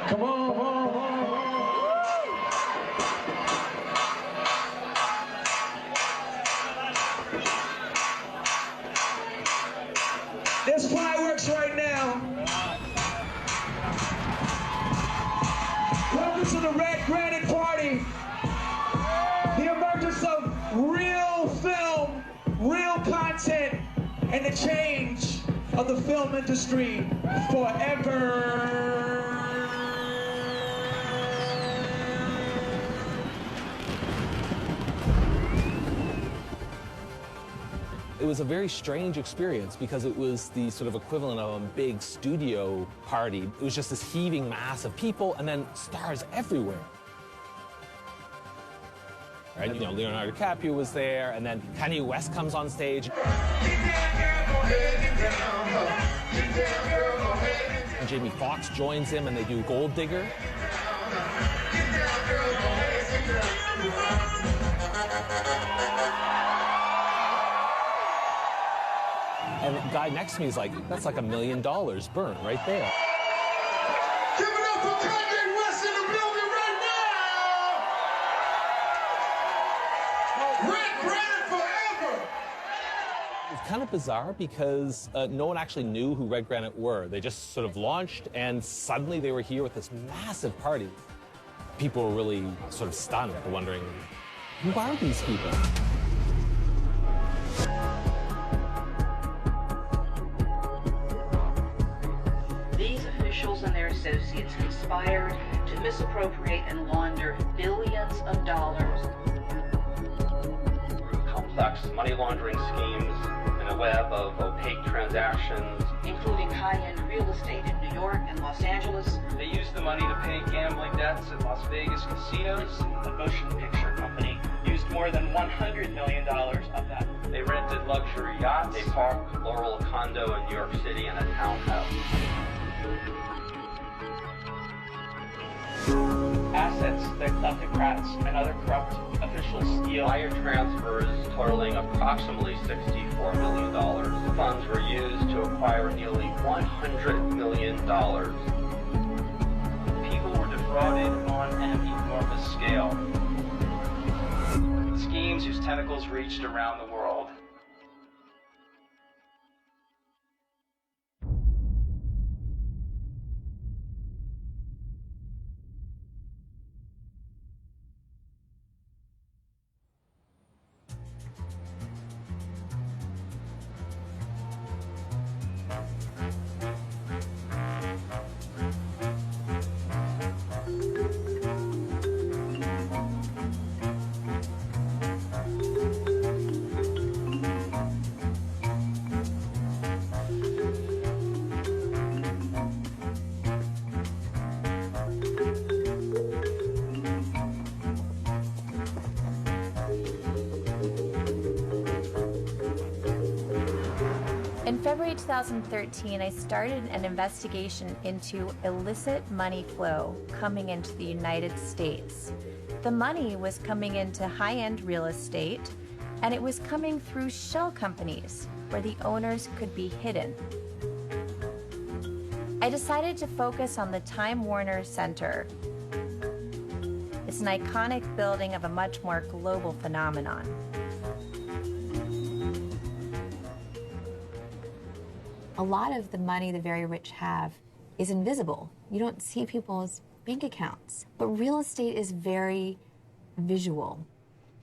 Come on, come on, come on. There's fireworks right now. Welcome to the Red Granite Party. The emergence of real film, real content, and the change of the film industry forever. It was a very strange experience because it was the sort of equivalent of a big studio party. It was just this heaving mass of people and then stars everywhere. Right? You know, Leonardo DiCaprio was there, and then Kanye West comes on stage. And Jamie Foxx joins him, and they do Gold Digger. And the guy next to me is like, that's like $1 million burned right there. Give it up for Kanye West in the building right now! Red Granite forever! It's kind of bizarre because no one actually knew who Red Granite were. They just sort of launched, and suddenly they were here with this massive party. People were really sort of stunned, wondering, who are these people? These officials and their associates conspired to misappropriate and launder billions of dollars. Complex money laundering schemes and a web of opaque transactions, Including high-end real estate in New York and Los Angeles. they used the money to pay gambling debts at Las Vegas casinos. The motion picture company used more than $100 million of that. They rented luxury yachts. They parked Laurel condo in New York City and a townhouse. Assets that Klaptokrats and other corrupt officials steal. Wire transfers totaling approximately $64 million. The funds were used to acquire nearly $100 million. People were defrauded on an enormous scale. Schemes whose tentacles reached around the world. In February 2013, I started an investigation into illicit money flow coming into the United States. The money was coming into high-end real estate, and it was coming through shell companies where the owners could be hidden. I decided to focus on the Time Warner Center. It's an iconic building of a much more global phenomenon. A lot of the money the very rich have is invisible. You don't see people's bank accounts. But real estate is very visual.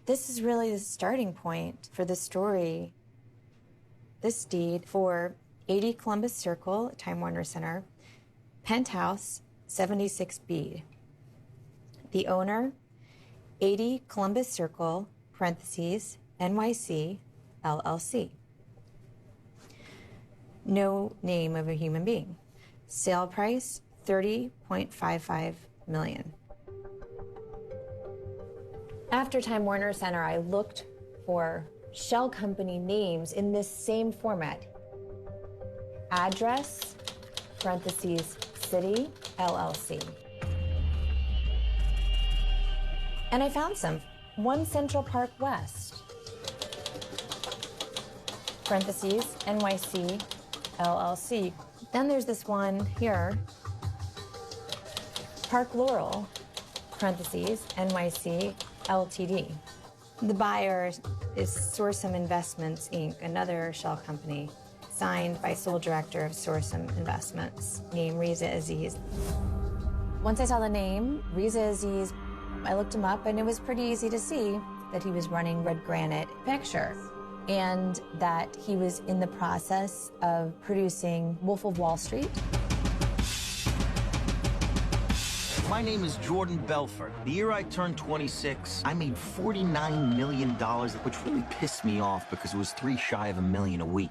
This is really the starting point for the story. This deed for 80 Columbus Circle, Time Warner Center, penthouse 76B. The owner, 80 Columbus Circle, parentheses, NYC, LLC. No name of a human being. Sale price, $30.55 million. After Time Warner Center, I looked for shell company names in this same format. Address, parentheses, city, LLC. And I found some. One Central Park West. Parentheses, NYC, LLC. Then there's this one here. Park Laurel, parentheses, NYC, LTD. The buyer is Sourcem Investments, Inc., another shell company, signed by sole director of Sourcem Investments, named Riza Aziz. Once I saw the name, Riza Aziz, I looked him up, and it was pretty easy to see that he was running Red Granite Picture, and that he was in the process of producing Wolf of Wall Street. My name is Jordan Belfort. The year I turned 26, I made $49 million, which really pissed me off because it was 3 shy of $1 million a week.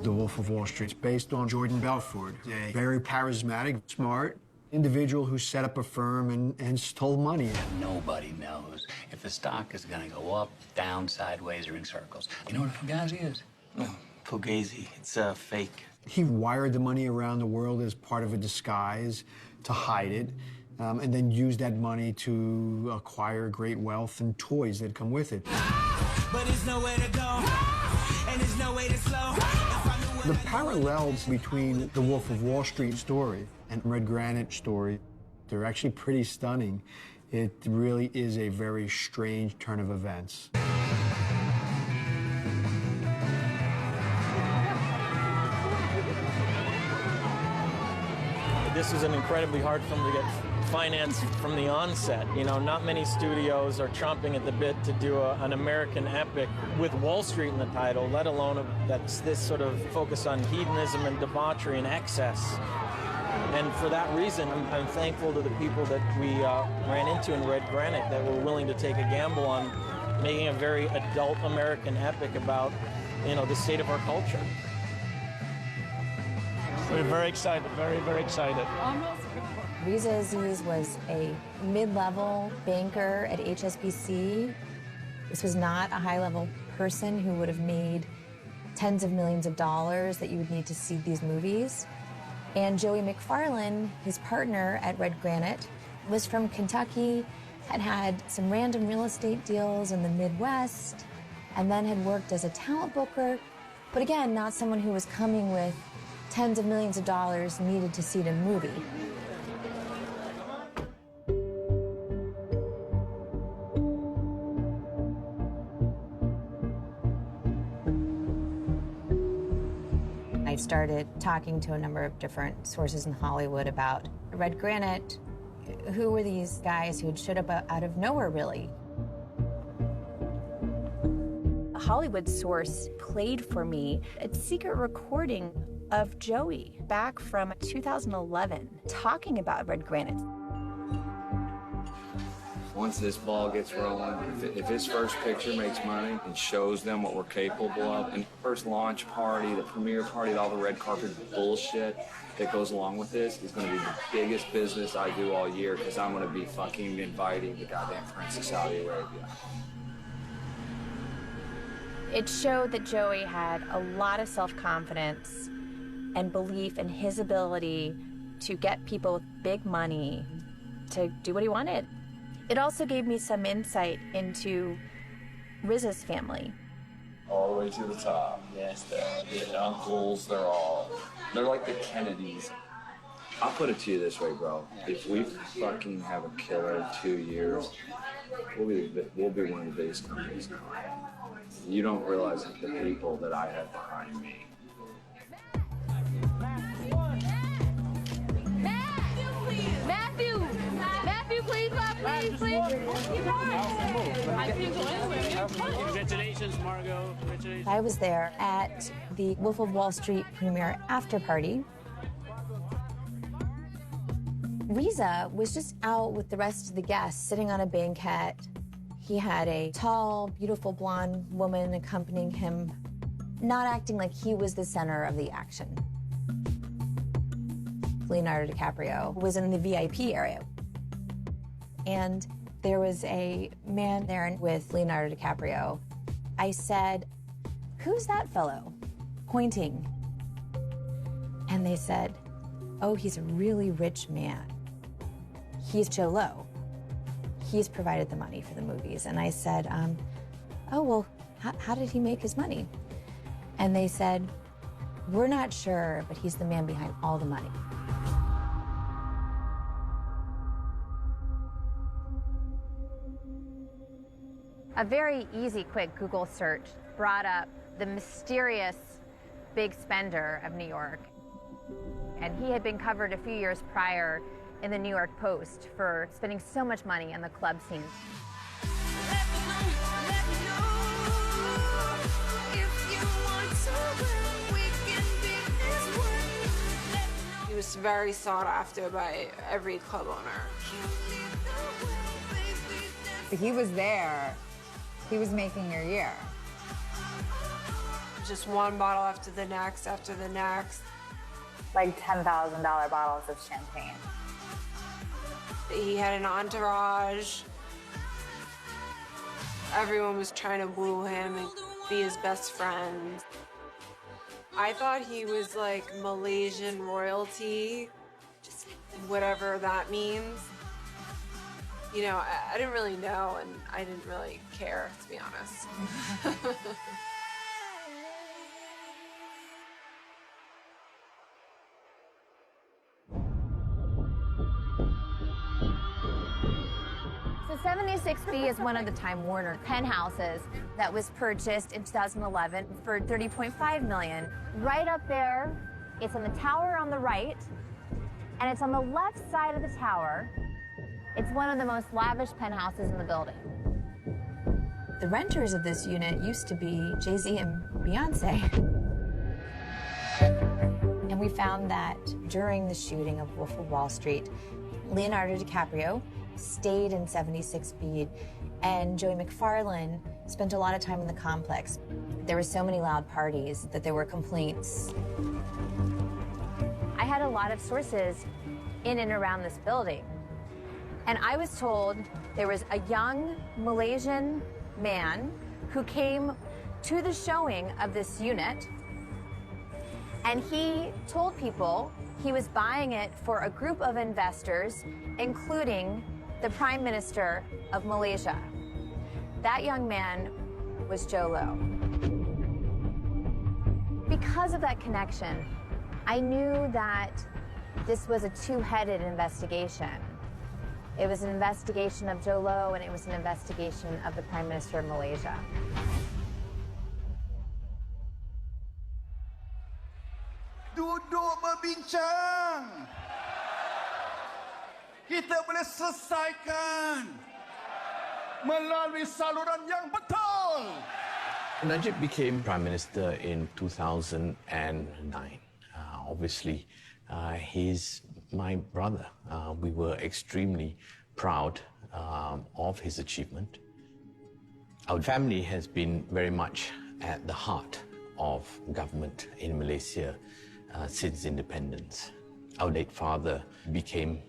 The Wolf of Wall Street is based on Jordan Belfort, a very charismatic, smart individual who set up a firm and stole money. Nobody knows if the stock is going to go up, down, sideways, or in circles. You know what a fugazi is? Oh, Fugazi. It's fake. He wired the money around the world as part of a disguise to hide it, and then used that money to acquire great wealth and toys that come with it. But there's nowhere to go, and there's no way to slow. The parallels between the Wolf of Wall Street story and Red Granite story, they're actually pretty stunning. It really is a very strange turn of events. This was an incredibly hard film to get financed from the onset. You know, not many studios are chomping at the bit to do an American epic with Wall Street in the title, let alone that's this sort of focus on hedonism and debauchery and excess. And for that reason, I'm thankful to the people that we ran into in Red Granite that were willing to take a gamble on making a very adult American epic about, you know, the state of our culture. We're very excited, very, very excited. Riza Aziz was a mid-level banker at HSBC. This was not a high-level person who would have made tens of millions of dollars that you would need to see these movies. And Joey McFarlane, his partner at Red Granite, was from Kentucky, had had some random real estate deals in the Midwest, and then had worked as a talent booker. But again, not someone who was coming with tens of millions of dollars needed to see the movie. I started talking to a number of different sources in Hollywood about Red Granite. Who were these guys who had showed up out of nowhere, really? A Hollywood source played for me a secret recording of Joey back from 2011 talking about Red Granite. Once this ball gets rolling, if his first picture makes money and shows them what we're capable of, and first launch party, the premiere party, all the red carpet bullshit that goes along with this is going to be the biggest business I do all year, because I'm going to be fucking inviting the goddamn Prince of Saudi Arabia. It showed that Joey had a lot of self-confidence and belief in his ability to get people with big money to do what he wanted. It also gave me some insight into Riza's family. All the way to the top. Yes, the uncles, they're like the Kennedys. I'll put it to you this way, bro. If we fucking have a killer 2 years, we'll be one of the biggest companies. You don't realize the people that I have behind me. Matthew, please, Congratulations, Margot. Congratulations. I was there at the Wolf of Wall Street premiere after party. Riza was just out with the rest of the guests, sitting on a banquette. He had a tall, beautiful blonde woman accompanying him, not acting like he was the center of the action. Leonardo DiCaprio was in the VIP area. And there was a man there with Leonardo DiCaprio. I said, "Who's that fellow?" Pointing. And they said, "Oh, he's a really rich man. He's Joe Low." he's provided the money for the movies. And I said, oh, well, how did he make his money? And they said, we're not sure, but he's the man behind all the money. A very easy, quick Google search brought up the mysterious big spender of New York. And he had been covered a few years prior in the New York Post for spending so much money on the club scene. He was very sought after by every club owner. He was there. He was making your year. Just one bottle after the next, after the next. Like $10,000 bottles of champagne. He had an entourage. Everyone was trying to woo him and be his best friend. I thought he was like Malaysian royalty, whatever that means. You know, I didn't really know, and I didn't really care, to be honest. So 76B is one of the Time Warner penthouses that was purchased in 2011 for $30.5 million. Right up there, it's on the tower on the right, and it's on the left side of the tower. It's one of the most lavish penthouses in the building. The renters of this unit used to be Jay-Z and Beyonce. And we found that during the shooting of Wolf of Wall Street, Leonardo DiCaprio stayed in 76B, and Joey McFarlane spent a lot of time in the complex. There were so many loud parties that there were complaints. I had a lot of sources in and around this building. And I was told there was a young Malaysian man who came to the showing of this unit, and he told people he was buying it for a group of investors, including the Prime Minister of Malaysia. That young man was Joe Low. Because of that connection, I knew that this was a two-headed investigation. It was an investigation of Joe Low, and it was an investigation of the Prime Minister of Malaysia. Duduk berbincang. Kita boleh selesaikan melalui saluran yang betul. Najib became Prime Minister in 2009. Obviously, he's my brother. We were extremely proud of his achievement. Our family has been very much at the heart of government in Malaysia since independence. Our late father became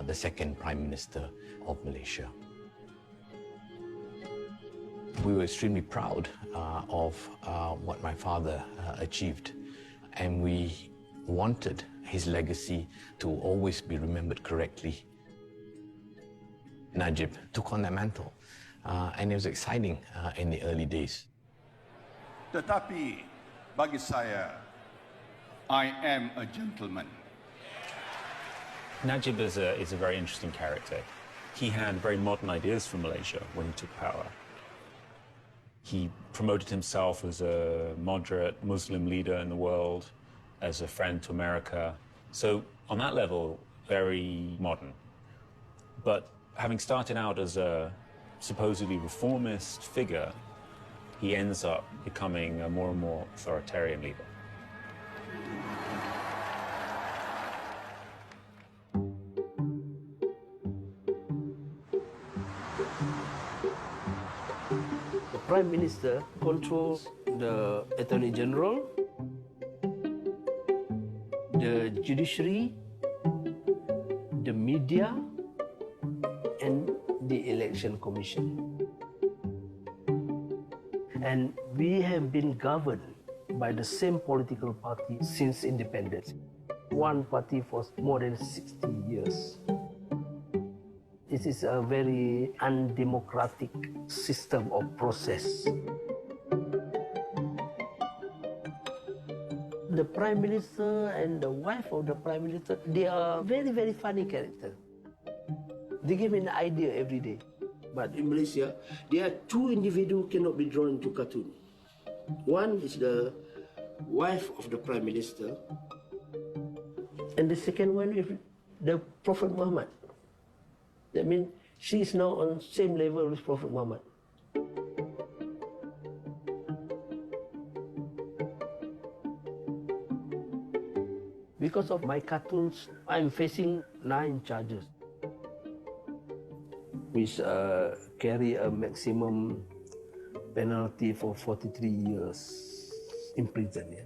the second Prime Minister of Malaysia. We were extremely proud of what my father achieved, and we wanted his legacy to always be remembered correctly. Najib took on that mantle, and it was exciting in the early days. Tetapi bagi saya, I am a gentleman. Najib is a very interesting character. He had very modern ideas for Malaysia when he took power. He promoted himself as a moderate Muslim leader in the world, as a friend to America. So on that level, very modern. But having started out as a supposedly reformist figure, he ends up becoming a more and more authoritarian leader. The Prime Minister controls the Attorney General, the judiciary, the media, and the Election Commission. And we have been governed by the same political party since independence. One party for more than 60 years. It this is a very undemocratic system of process. The Prime Minister and the wife of the Prime Minister, they are very, very funny characters. They give me an idea every day. But in Malaysia, there are two individuals who cannot be drawn into cartoon. One is the wife of the Prime Minister, and the second one is the Prophet Muhammad. That means she is now on the same level with Prophet Muhammad. Because of my cartoons, I'm facing 9 charges, which carry a maximum penalty for 43 years in prison. Yeah?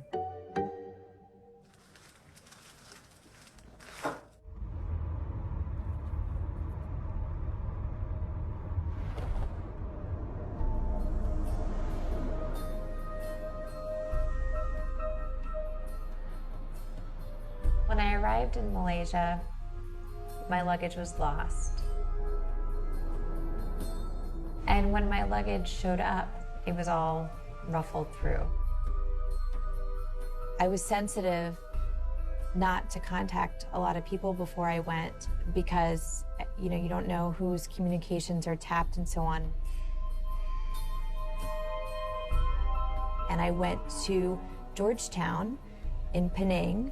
When I arrived in Malaysia, my luggage was lost. And when my luggage showed up, it was all ruffled through. I was sensitive not to contact a lot of people before I went because, you don't know whose communications are tapped and so on. And I went to Georgetown in Penang.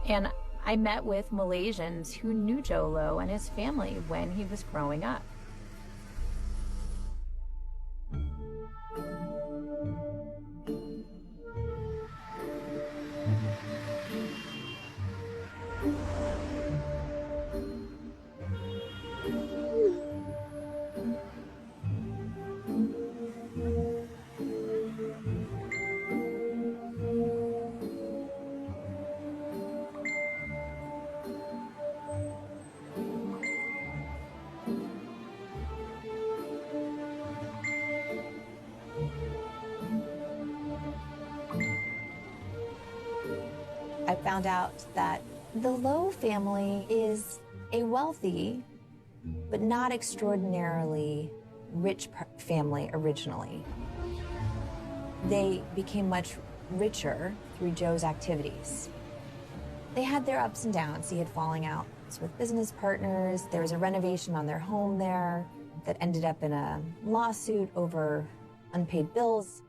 And I met with Malaysians who knew Jolo and his family when he was growing up. I found out that the Low family is a wealthy, but not extraordinarily rich family originally. They became much richer through Joe's activities. They had their ups and downs. He had falling out with business partners. There was a renovation on their home there that ended up in a lawsuit over unpaid bills.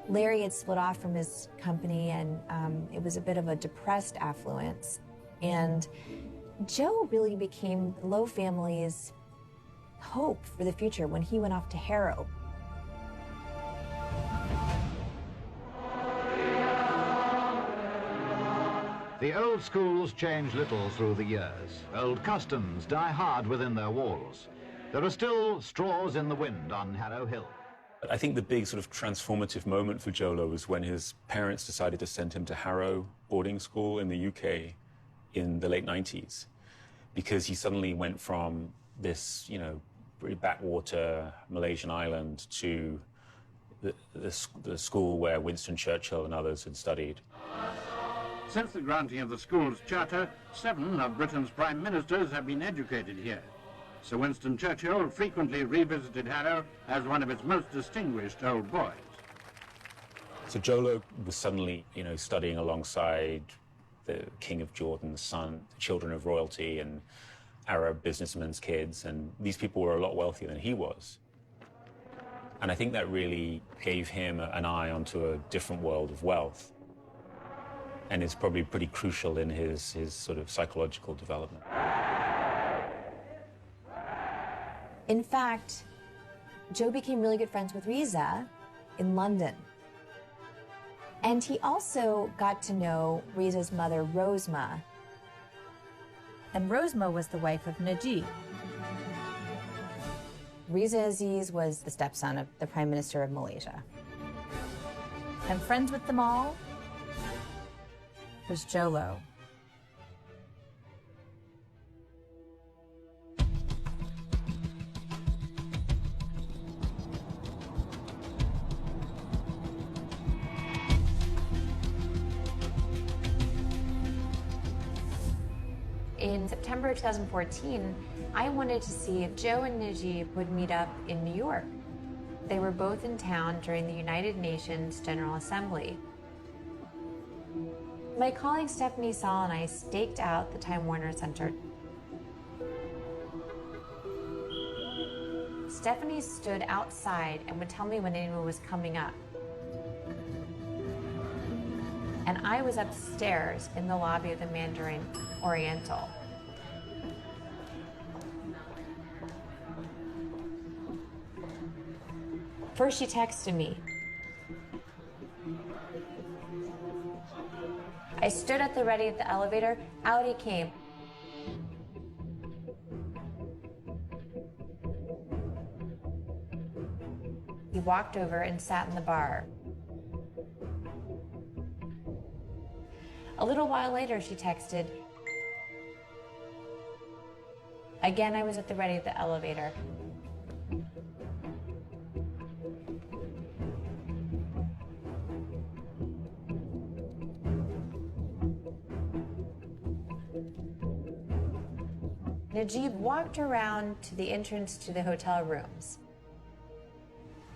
Larry had split off from his company, and it was a bit of a depressed affluence. And Joe really became the Low family's hope for the future when he went off to Harrow. The old schools change little through the years. Old customs die hard within their walls. There are still straws in the wind on Harrow Hill. I think the big sort of transformative moment for Jolo was when his parents decided to send him to Harrow boarding school in the UK in the late 90s, because he suddenly went from this, pretty backwater Malaysian island to the school where Winston Churchill and others had studied. Since the granting of the school's charter, 7 of Britain's prime ministers have been educated here. Sir Winston Churchill frequently revisited Harrow as one of its most distinguished old boys. So Jolo was suddenly, studying alongside the King of Jordan's son, the children of royalty, and Arab businessmen's kids, and these people were a lot wealthier than he was. And I think that really gave him an eye onto a different world of wealth. And it's probably pretty crucial in his sort of psychological development. In fact, Joe became really good friends with Riza in London. And he also got to know Riza's mother, Rosma. And Rosma was the wife of Najib. Riza Aziz was the stepson of the Prime Minister of Malaysia. And friends with them all was Jolo. in September 2014, I wanted to see if Joe and Najib would meet up in New York. They were both in town during the United Nations General Assembly. My colleague Stephanie Saul and I staked out the Time Warner Center. Stephanie stood outside and would tell me when anyone was coming up. And I was upstairs in the lobby of the Mandarin Oriental. First, she texted me. I stood at the ready of the elevator. Out he came. He walked over and sat in the bar. A little while later, she texted. Again, I was at the ready of the elevator. Najib walked around to the entrance to the hotel rooms.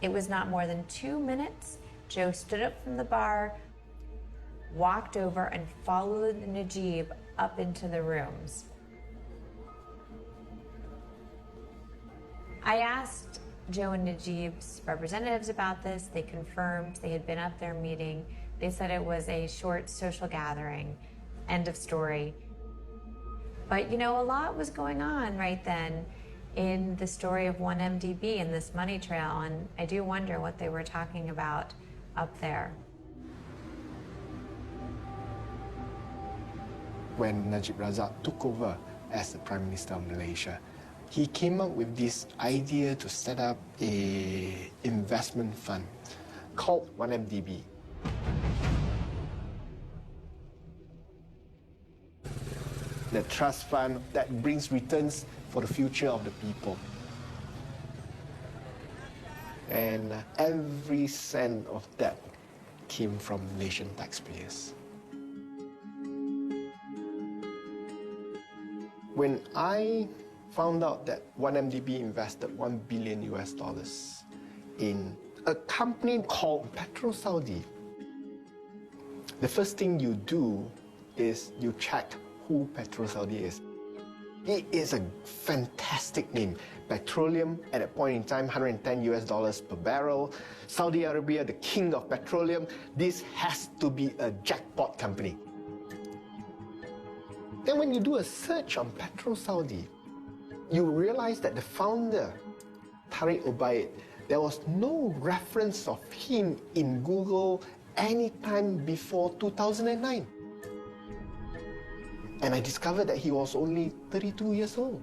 It was not more than 2 minutes. Joe stood up from the bar, walked over, and followed Najib up into the rooms. I asked Joe and Najib's representatives about this. They confirmed they had been up there meeting. They said it was a short social gathering. End of story. But you know, a lot was going on right then in the story of 1MDB and this money trail, and I do wonder what they were talking about up there. When Najib Razak took over as the Prime Minister of Malaysia, he came up with this idea to set up an investment fund called 1MDB. The trust fund that brings returns for the future of the people. And every cent of that came from Malaysian taxpayers. When I found out that 1MDB invested $1 billion in a company called PetroSaudi, the first thing you do is you check who PetroSaudi is. It is a fantastic name. Petroleum, at that point in time, $110 per barrel. Saudi Arabia, the king of petroleum. This has to be a jackpot company. Then when you do a search on PetroSaudi, you realize that the founder, Tariq Ubaid, there was no reference of him in Google any time before 2009. And I discovered that he was only 32 years old.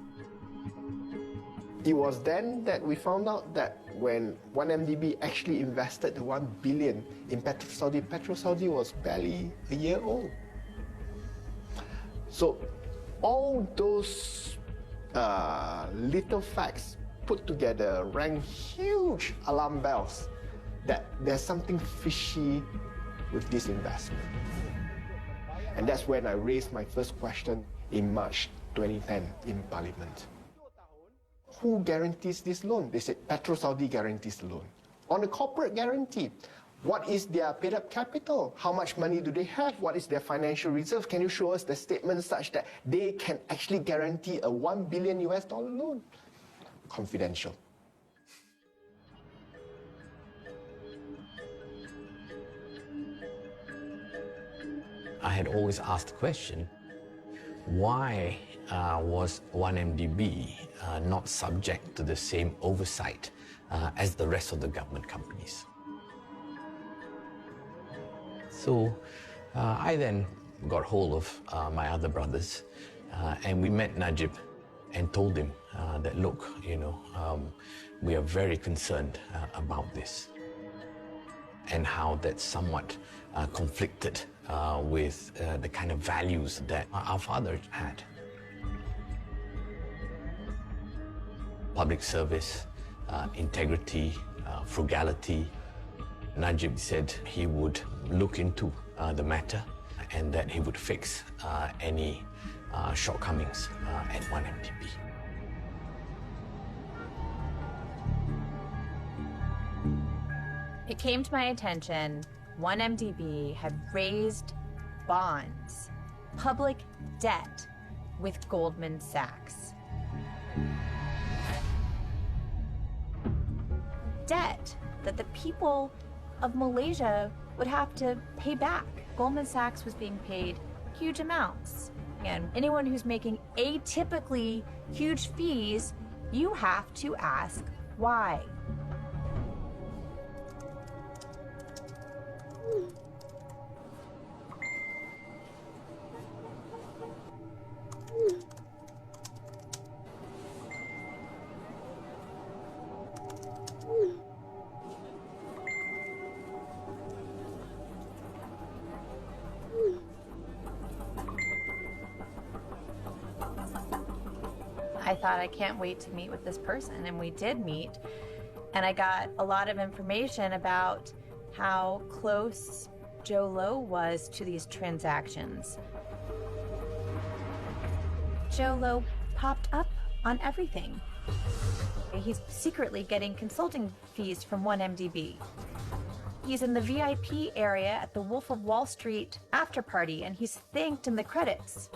It was then that we found out that when 1MDB actually invested the $1 billion in PetroSaudi was barely a year old. So all those little facts put together rang huge alarm bells that there's something fishy with this investment. And that's when I raised my first question in March 2010 in Parliament. Who guarantees this loan? They said PetroSaudi guarantees the loan. On a corporate guarantee, what is their paid-up capital? How much money do they have? What is their financial reserve? Can you show us the statement such that they can actually guarantee a $1 billion loan? Confidential. I had always asked the question, why was 1MDB not subject to the same oversight as the rest of the government companies? So I then got hold of my other brothers and we met Najib and told him that, look, you know, we are very concerned about this and how that's somewhat conflicted with the kind of values that our father had. Public service, integrity, frugality. Najib said he would look into the matter and that he would fix any shortcomings at 1MDB. It came to my attention 1MDB had raised bonds, public debt, with Goldman Sachs. Debt that the people of Malaysia would have to pay back. Goldman Sachs was being paid huge amounts. And anyone who's making atypically huge fees, you have to ask why. I thought, I can't wait to meet with this person, and we did meet. And I got a lot of information about how close Joe Low was to these transactions. Joe Low popped up on everything. He's secretly getting consulting fees from 1MDB. He's in the VIP area at the Wolf of Wall Street after party, and he's thanked in the credits.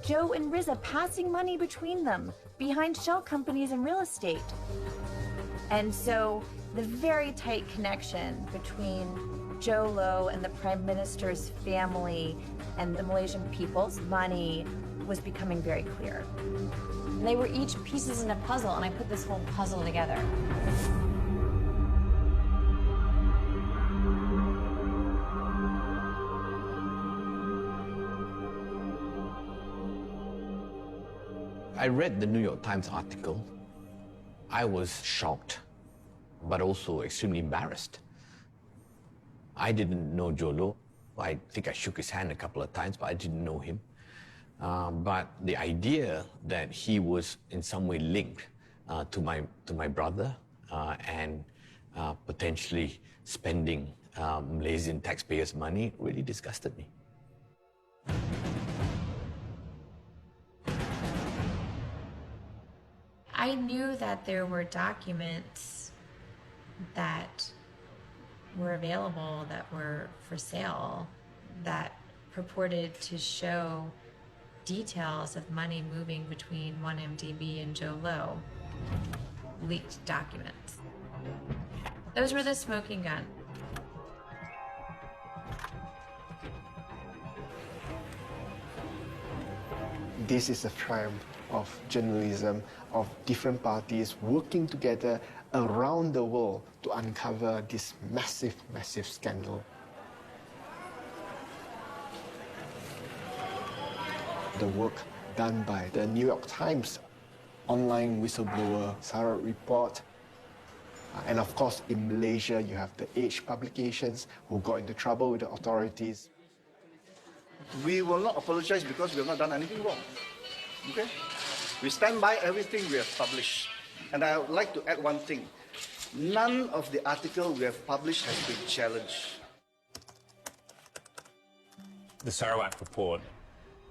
Joe and Riza passing money between them behind shell companies and real estate. And so the very tight connection between Joe Low and the Prime Minister's family and the Malaysian people's money was becoming very clear. They were each pieces in a puzzle, and I put this whole puzzle together. I read the New York Times article. I was shocked, but also extremely embarrassed. I didn't know Joe Low. I think I shook his hand a couple of times, but I didn't know him. But the idea that he was in some way linked to my brother and potentially spending Malaysian taxpayers' money really disgusted me. I knew that there were documents that were available, that were for sale, that purported to show details of money moving between 1MDB and Joe Low. Leaked documents. Those were the smoking gun. This is a triumph of journalism, of different parties working together around the world to uncover this massive, massive scandal. The work done by the New York Times, online whistleblower, Sarat Report, and of course in Malaysia you have the Age publications who got into trouble with the authorities. We will not apologize because we have not done anything wrong. Okay? We stand by everything we have published. And I would like to add one thing. None of the article we have published has been challenged. The Sarawak report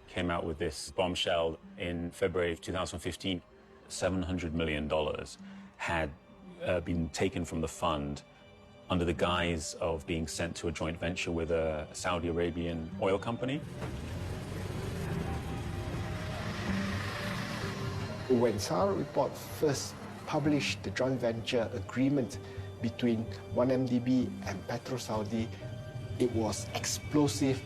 came out with this bombshell in February of 2015. $700 million had been taken from the fund under the guise of being sent to a joint venture with a Saudi Arabian oil company. When Sarat Report first published the joint venture agreement between 1MDB and PetroSaudi, it was explosive.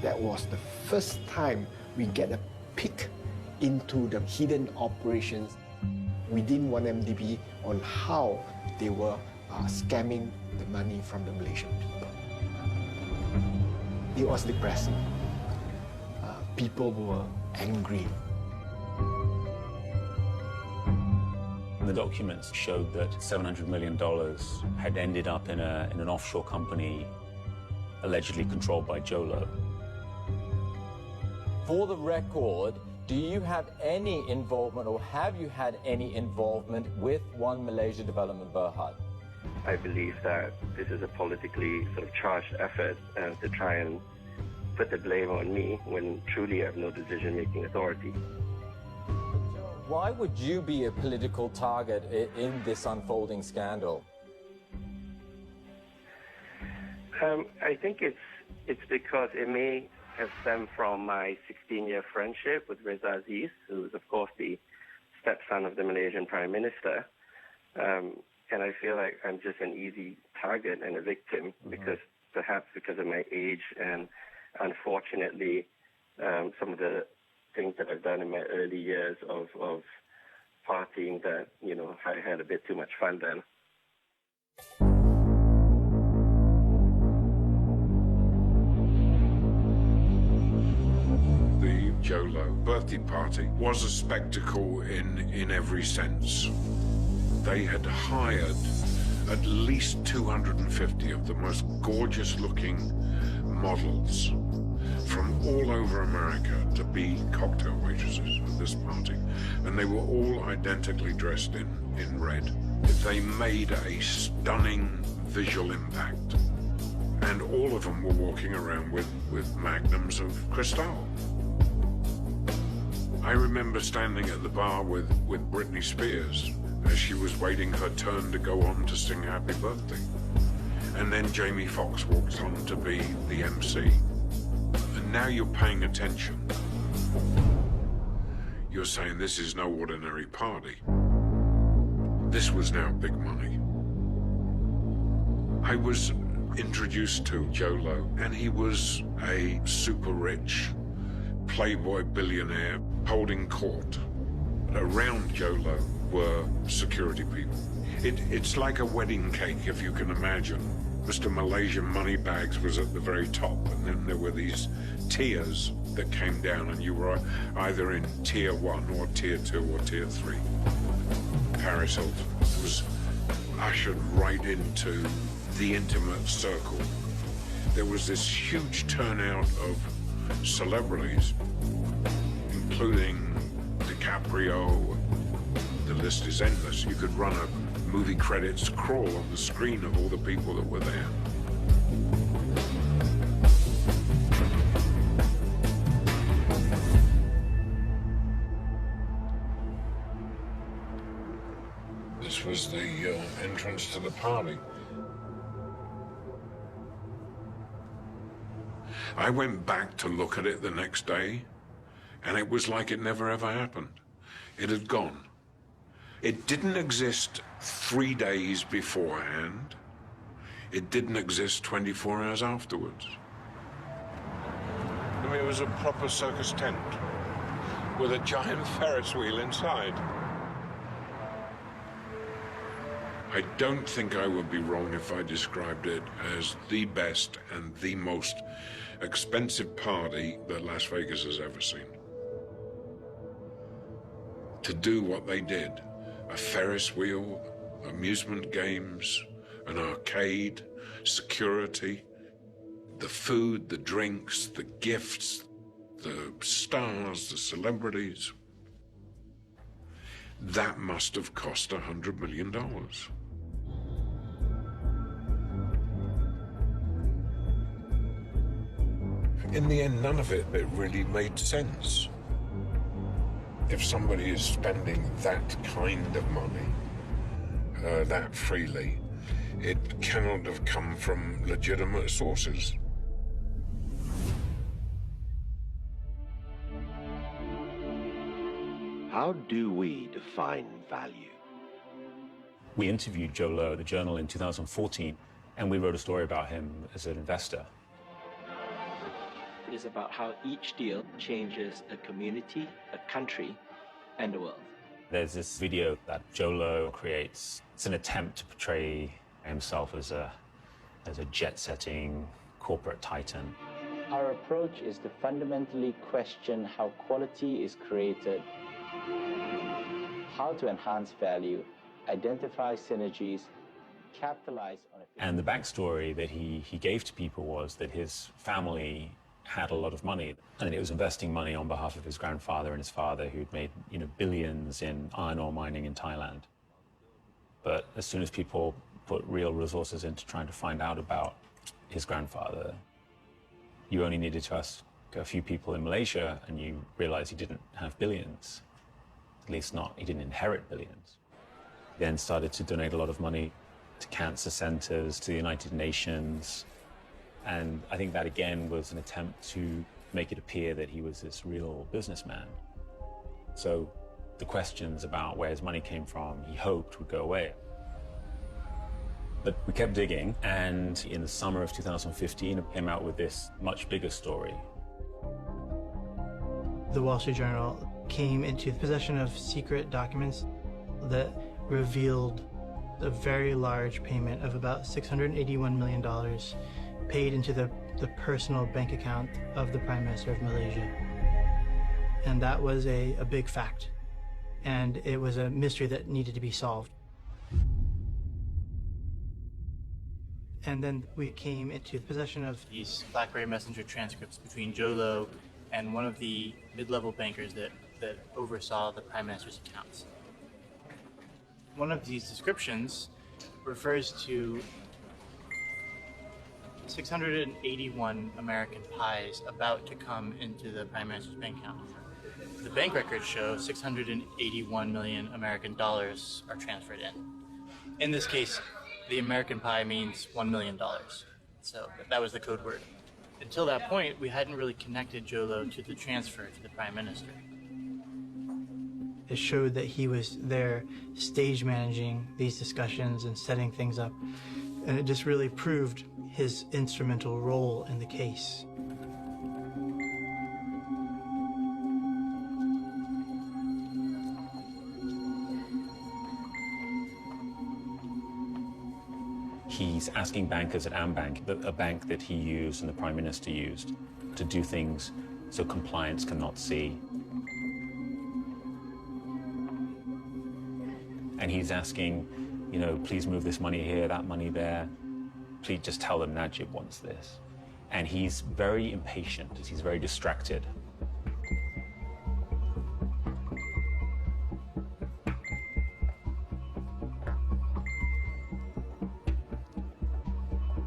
That was the first time we get a peek into the hidden operations within 1MDB on how they were scamming the money from the Malaysian people. It was depressing. People were angry. The documents showed that $700 million had ended up in an offshore company allegedly controlled by Joe Low. For the record, do you have any involvement or have you had any involvement with One Malaysia Development Berhad? I believe that this is a politically sort of charged effort to try and put the blame on me when truly I have no decision-making authority. Why would you be a political target in this unfolding scandal? I think it's because it may have stemmed from my 16-year friendship with Reza Aziz, who is, of course, the stepson of the Malaysian Prime Minister. And I feel like I'm just an easy target and a victim because of my age and, unfortunately, some of the things that I've done in my early years of partying that, I had a bit too much fun then. Jolo birthday party was a spectacle in every sense. They had hired at least 250 of the most gorgeous looking models from all over America to be cocktail waitresses at this party, and they were all identically dressed in red. They made a stunning visual impact, and all of them were walking around with magnums of Cristal. I remember standing at the bar with Britney Spears as she was waiting her turn to go on to sing Happy Birthday. And then Jamie Foxx walked on to be the MC. And now you're paying attention. You're saying this is no ordinary party. This was now big money. I was introduced to Jolo, and he was a super rich playboy billionaire holding court. Around Jolo were security people. It's like a wedding cake, if you can imagine. Mr. Malaysian Moneybags was at the very top, and then there were these tiers that came down, and you were either in tier 1 or tier 2 or tier 3. Paris Hilton was ushered right into the intimate circle. There was this huge turnout of celebrities, including DiCaprio. The list is endless. You could run a movie credits crawl on the screen of all the people that were there. This was the entrance to the party. I went back to look at it the next day, and it was like it never ever happened. It had gone. It didn't exist 3 days beforehand. It didn't exist 24 hours afterwards. I mean, it was a proper circus tent with a giant Ferris wheel inside. I don't think I would be wrong if I described it as the best and the most expensive party that Las Vegas has ever seen. To do what they did, a Ferris wheel, amusement games, an arcade, security, the food, the drinks, the gifts, the stars, the celebrities. That must have cost $100 million. In the end, none of it really made sense. If somebody is spending that kind of money, that freely, it cannot have come from legitimate sources. How do we define value? We interviewed Jolo, the journal, in 2014, and we wrote a story about him as an investor. It is about how each deal changes a community, a country, and the world. There's this video that Jolo creates. It's an attempt to portray himself as a jet-setting corporate titan. Our approach is to fundamentally question how quality is created, how to enhance value, identify synergies, capitalize on it. And the backstory that he gave to people was that his family had a lot of money, and it was investing money on behalf of his grandfather and his father, who'd made billions in iron ore mining in Thailand. But as soon as people put real resources into trying to find out about his grandfather, You only needed to ask a few people in Malaysia and you realize he didn't have billions. At least not, he didn't inherit billions. He then started to donate a lot of money to cancer centers, to the United Nations. And I think that again was an attempt to make it appear that he was this real businessman. So the questions about where his money came from, he hoped would go away. But we kept digging, and in the summer of 2015, it came out with this much bigger story. The Wall Street Journal came into possession of secret documents that revealed a very large payment of about $681 million paid into the personal bank account of the Prime Minister of Malaysia. And that was a big fact. And it was a mystery that needed to be solved. And then we came into possession of these BlackBerry Messenger transcripts between Joe Low and one of the mid-level bankers that oversaw the Prime Minister's accounts. One of these descriptions refers to 681 American pies about to come into the Prime Minister's bank account. The bank records show 681 million American dollars are transferred in. In this case, the American pie means $1 million. So that was the code word. Until that point, we hadn't really connected Joe Low to the transfer to the Prime Minister. It showed that he was there stage managing these discussions and setting things up. And it just really proved his instrumental role in the case. He's asking bankers at Ambank, a bank that he used and the Prime Minister used, to do things so compliance cannot see. And he's asking, you know, please move this money here, that money there. Please just tell them Najib wants this. And he's very impatient, he's very distracted.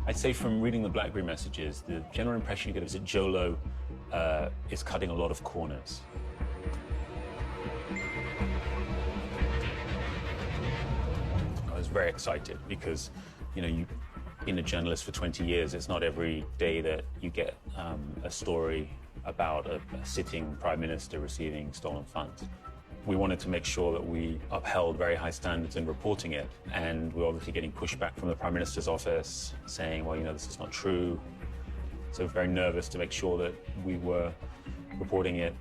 I'd say from reading the BlackBerry messages, the general impression you get is that Joe Low is cutting a lot of corners. I was very excited because, you know, you've been a journalist for 20 years. It's not every day that you get a story about a sitting Prime Minister receiving stolen funds. We wanted to make sure that we upheld very high standards in reporting it, and we're obviously getting pushback from the Prime Minister's office saying, well, you know, this is not true. So very nervous to make sure that we were reporting it.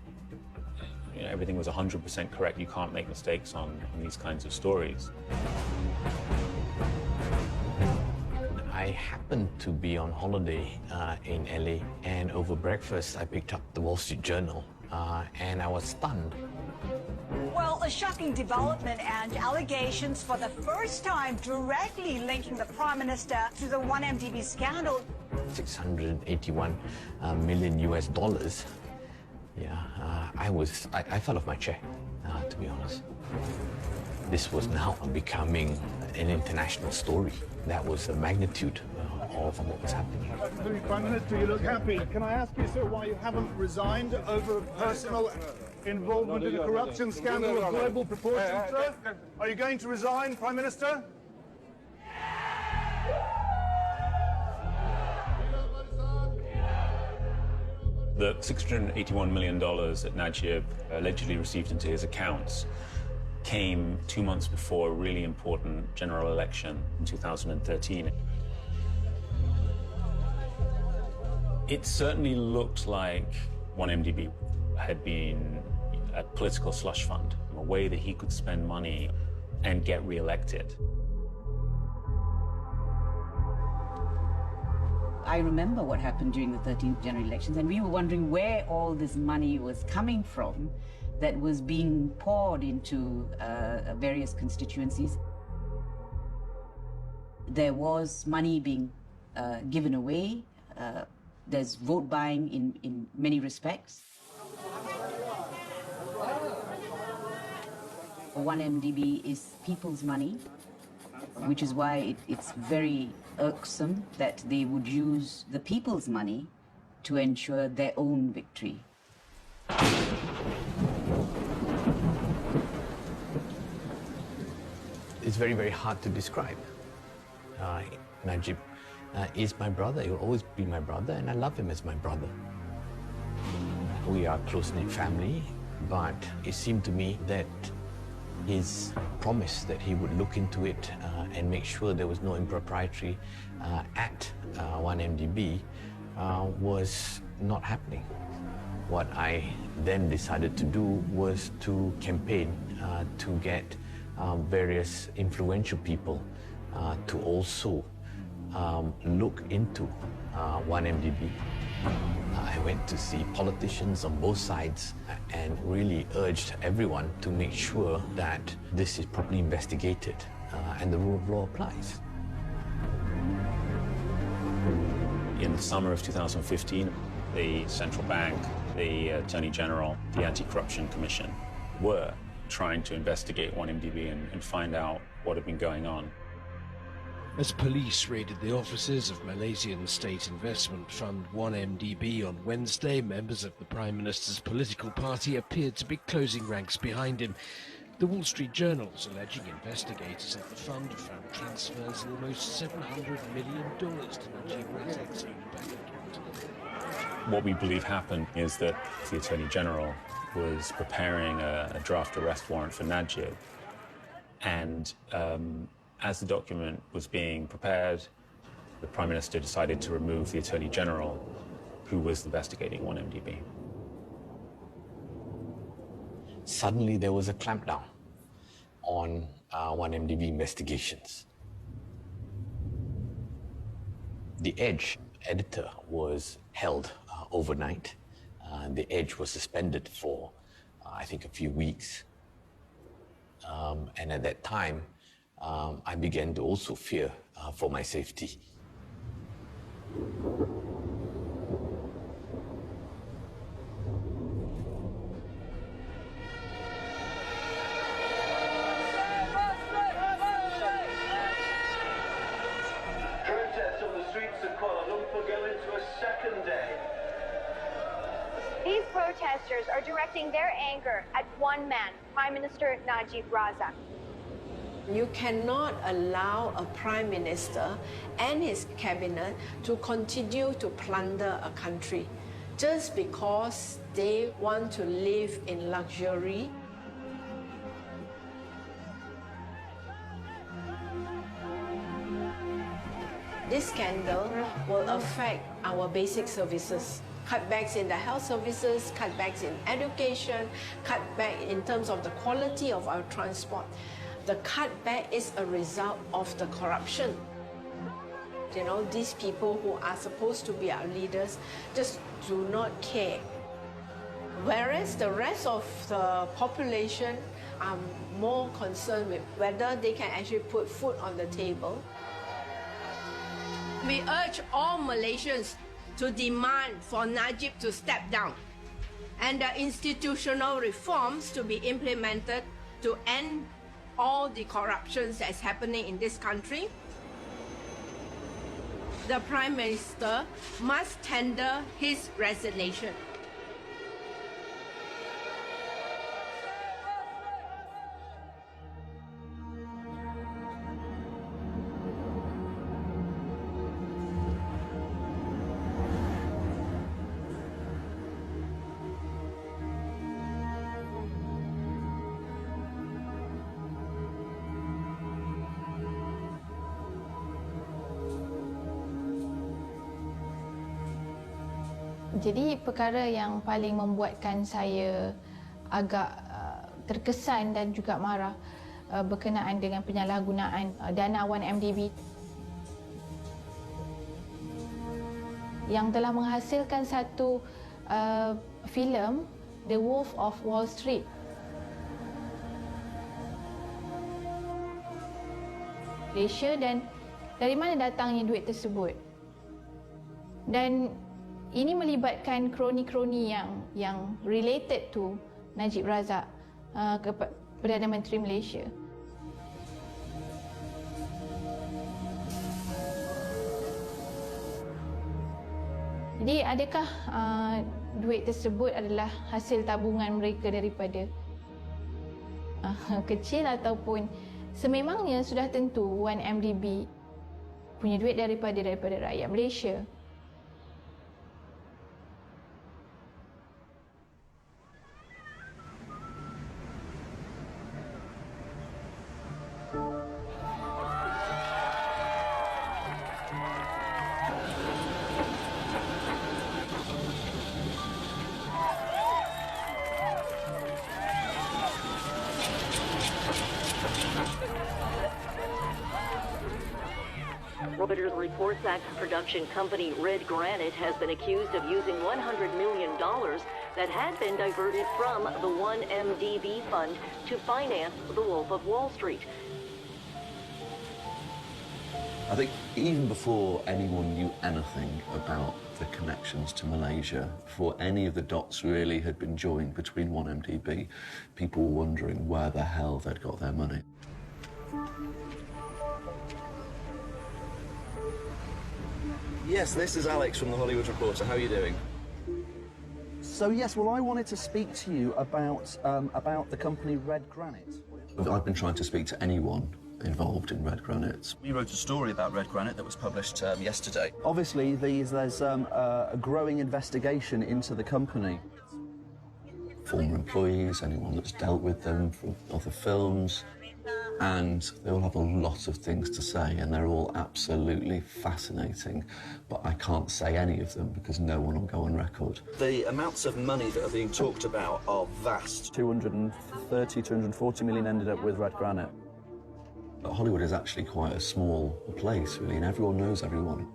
You know, everything was 100% correct. You can't make mistakes on these kinds of stories. I happened to be on holiday in LA, and over breakfast I picked up the Wall Street Journal, and I was stunned. Well, a shocking development and allegations for the first time directly linking the Prime Minister to the 1MDB scandal. 681 million US dollars. Yeah, I fell off my chair, to be honest. This was now becoming an international story. That was the magnitude of what was happening. Prime Minister, you look happy. Can I ask you, sir, why you haven't resigned over personal involvement in a corruption scandal of global proportions, sir? Are you going to resign, Prime Minister? The $681 million that Najib allegedly received into his accounts came 2 months before a really important general election in 2013. It certainly looked like 1MDB had been a political slush fund, a way that he could spend money and get re-elected. I remember what happened during the 13th general elections, and we were wondering where all this money was coming from that was being poured into various constituencies. There was money being given away. There's vote buying in many respects. 1MDB is people's money, which is why it's very irksome that they would use the people's money to ensure their own victory. It's very, very hard to describe. Najib is my brother. He will always be my brother, and I love him as my brother. We are a close-knit family, but it seemed to me that his promise that he would look into it and make sure there was no impropriety at 1MDB was not happening. What I then decided to do was to campaign to get various influential people to also look into 1MDB. I went to see politicians on both sides and really urged everyone to make sure that this is properly investigated and the rule of law applies. In the summer of 2015, the Central Bank, the Attorney General, the Anti-Corruption Commission were trying to investigate 1MDB and find out what had been going on. As police raided the offices of Malaysian state investment fund 1MDB on Wednesday, members of the Prime Minister's political party appeared to be closing ranks behind him. The Wall Street Journal is alleging investigators at the fund found transfers of almost $700 million to Najib Razak's own bank account. What we believe happened is that the Attorney General was preparing a draft arrest warrant for Najib, and as the document was being prepared, the Prime Minister decided to remove the Attorney General, who was investigating 1MDB. Suddenly there was a clampdown on 1MDB investigations. The Edge editor was held overnight. The Edge was suspended for, I think, a few weeks. And at that time, I began to also fear for my safety. Protests on the streets of Kuala Lumpur go into a second day. These protesters are directing their anger at one man, Prime Minister Najib Razak. You cannot allow a prime minister and his cabinet to continue to plunder a country just because they want to live in luxury. This scandal will affect our basic services. Cutbacks in the health services, cutbacks in education, cutback in terms of the quality of our transport. The cutback is a result of the corruption. You know, these people who are supposed to be our leaders just do not care. Whereas the rest of the population are more concerned with whether they can actually put food on the table. We urge all Malaysians to demand for Najib to step down and the institutional reforms to be implemented to end all the corruption that's happening in this country. The Prime Minister must tender his resignation. Jadi perkara yang paling membuatkan saya agak terkesan dan juga marah berkenaan dengan penyalahgunaan dana 1MDB yang telah menghasilkan satu filem The Wolf of Wall Street. Malaysia, dan dari mana datangnya duit tersebut? Dan ini melibatkan kroni-kroni yang related to Najib Razak, Perdana Menteri Malaysia. Jadi adakah duit tersebut adalah hasil tabungan mereka daripada kecil ataupun sememangnya sudah tentu 1MDB punya duit daripada rakyat Malaysia? Reuters reports that production company Red Granite has been accused of using $100 million that had been diverted from the 1MDB fund to finance The Wolf of Wall Street. I think even before anyone knew anything about the connections to Malaysia, before any of the dots really had been joined between 1MDB, people were wondering where the hell they'd got their money. Yes, this is Alex from The Hollywood Reporter. How are you doing? So, yes, well, I wanted to speak to you about the company Red Granite. I've been trying to speak to anyone involved in Red Granite. We wrote a story about Red Granite that was published yesterday. Obviously, there's a growing investigation into the company. Former employees, anyone that's dealt with them from other films, and they all have a lot of things to say, and they're all absolutely fascinating, but I can't say any of them because no one will go on record. The amounts of money that are being talked about are vast. 230, 240 million ended up with Red Granite. Hollywood is actually quite a small place, really, and everyone knows everyone.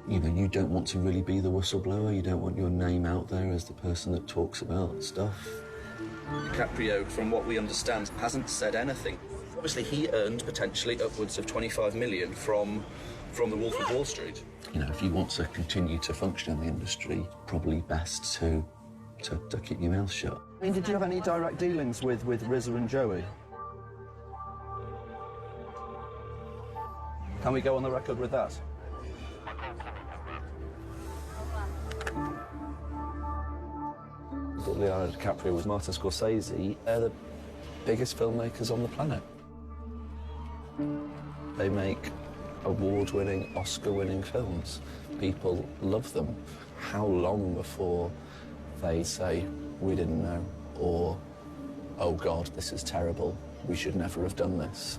You know, you don't want to really be the whistleblower, you don't want your name out there as the person that talks about stuff. DiCaprio, from what we understand, hasn't said anything. Obviously, he earned potentially upwards of 25 million from The Wolf of Wall Street. You know, if you want to continue to function in the industry, probably best to keep your mouth shut. I mean, did you have any direct dealings with Rizza and Joey? Can we go on the record with that? Leonardo DiCaprio with Martin Scorsese, they're the biggest filmmakers on the planet. They make award-winning, Oscar-winning films. People love them. How long before they say, we didn't know, or, oh God, this is terrible, we should never have done this?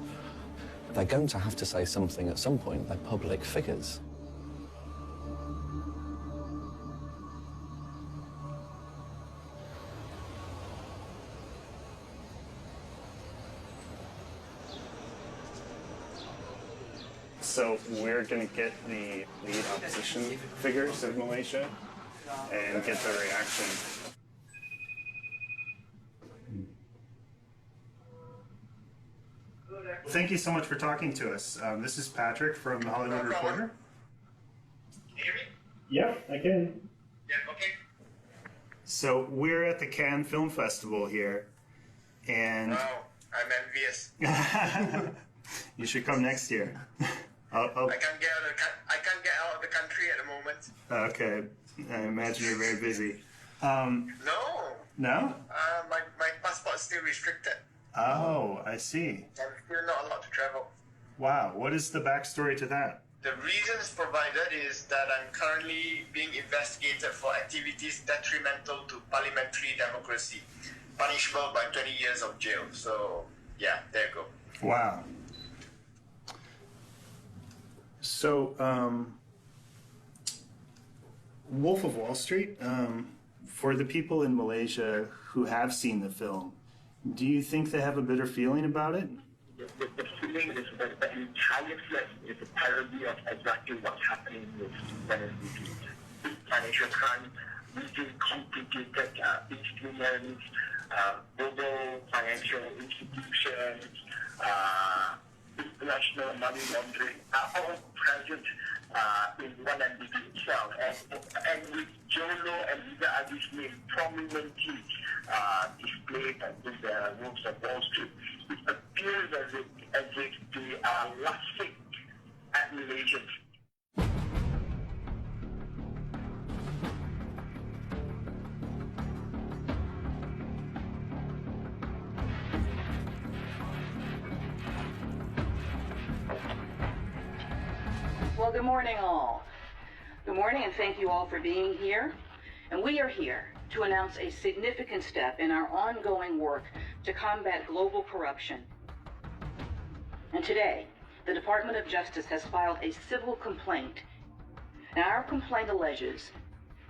They're going to have to say something at some point. They're public figures. So we're going to get the lead opposition figures of Malaysia and get their reaction. Thank you so much for talking to us. This is Patrick from The Hollywood Reporter. Can you hear me? Yep, I can. Yeah, okay. So we're at the Cannes Film Festival here, and Wow, I'm envious. you should come next year. I can't get out of the country at the moment. Okay, I imagine you're very busy. No. No? My passport's still restricted. Oh, I see. I'm still not allowed to travel. Wow, what is the backstory to that? The reasons provided is that I'm currently being investigated for activities detrimental to parliamentary democracy, punishable by 20 years of jail. So, yeah, there you go. Wow. So, Wolf of Wall Street, for the people in Malaysia who have seen the film, do you think they have a bitter feeling about it? The feeling is that the entire film is a parody of exactly what's happening with NMDB. Big financial crime, using complicated instruments, global financial institutions, international money laundering are all present in 1MDB itself. And with Jolo and Liga Adi's name prominently displayed in the Wolves of Wall Street, it appears as if they are laughing at Malaysians. Well, good morning, all. Good morning, and thank you all for being here. And we are here to announce a significant step in our ongoing work to combat global corruption. And today, the Department of Justice has filed a civil complaint. Now, our complaint alleges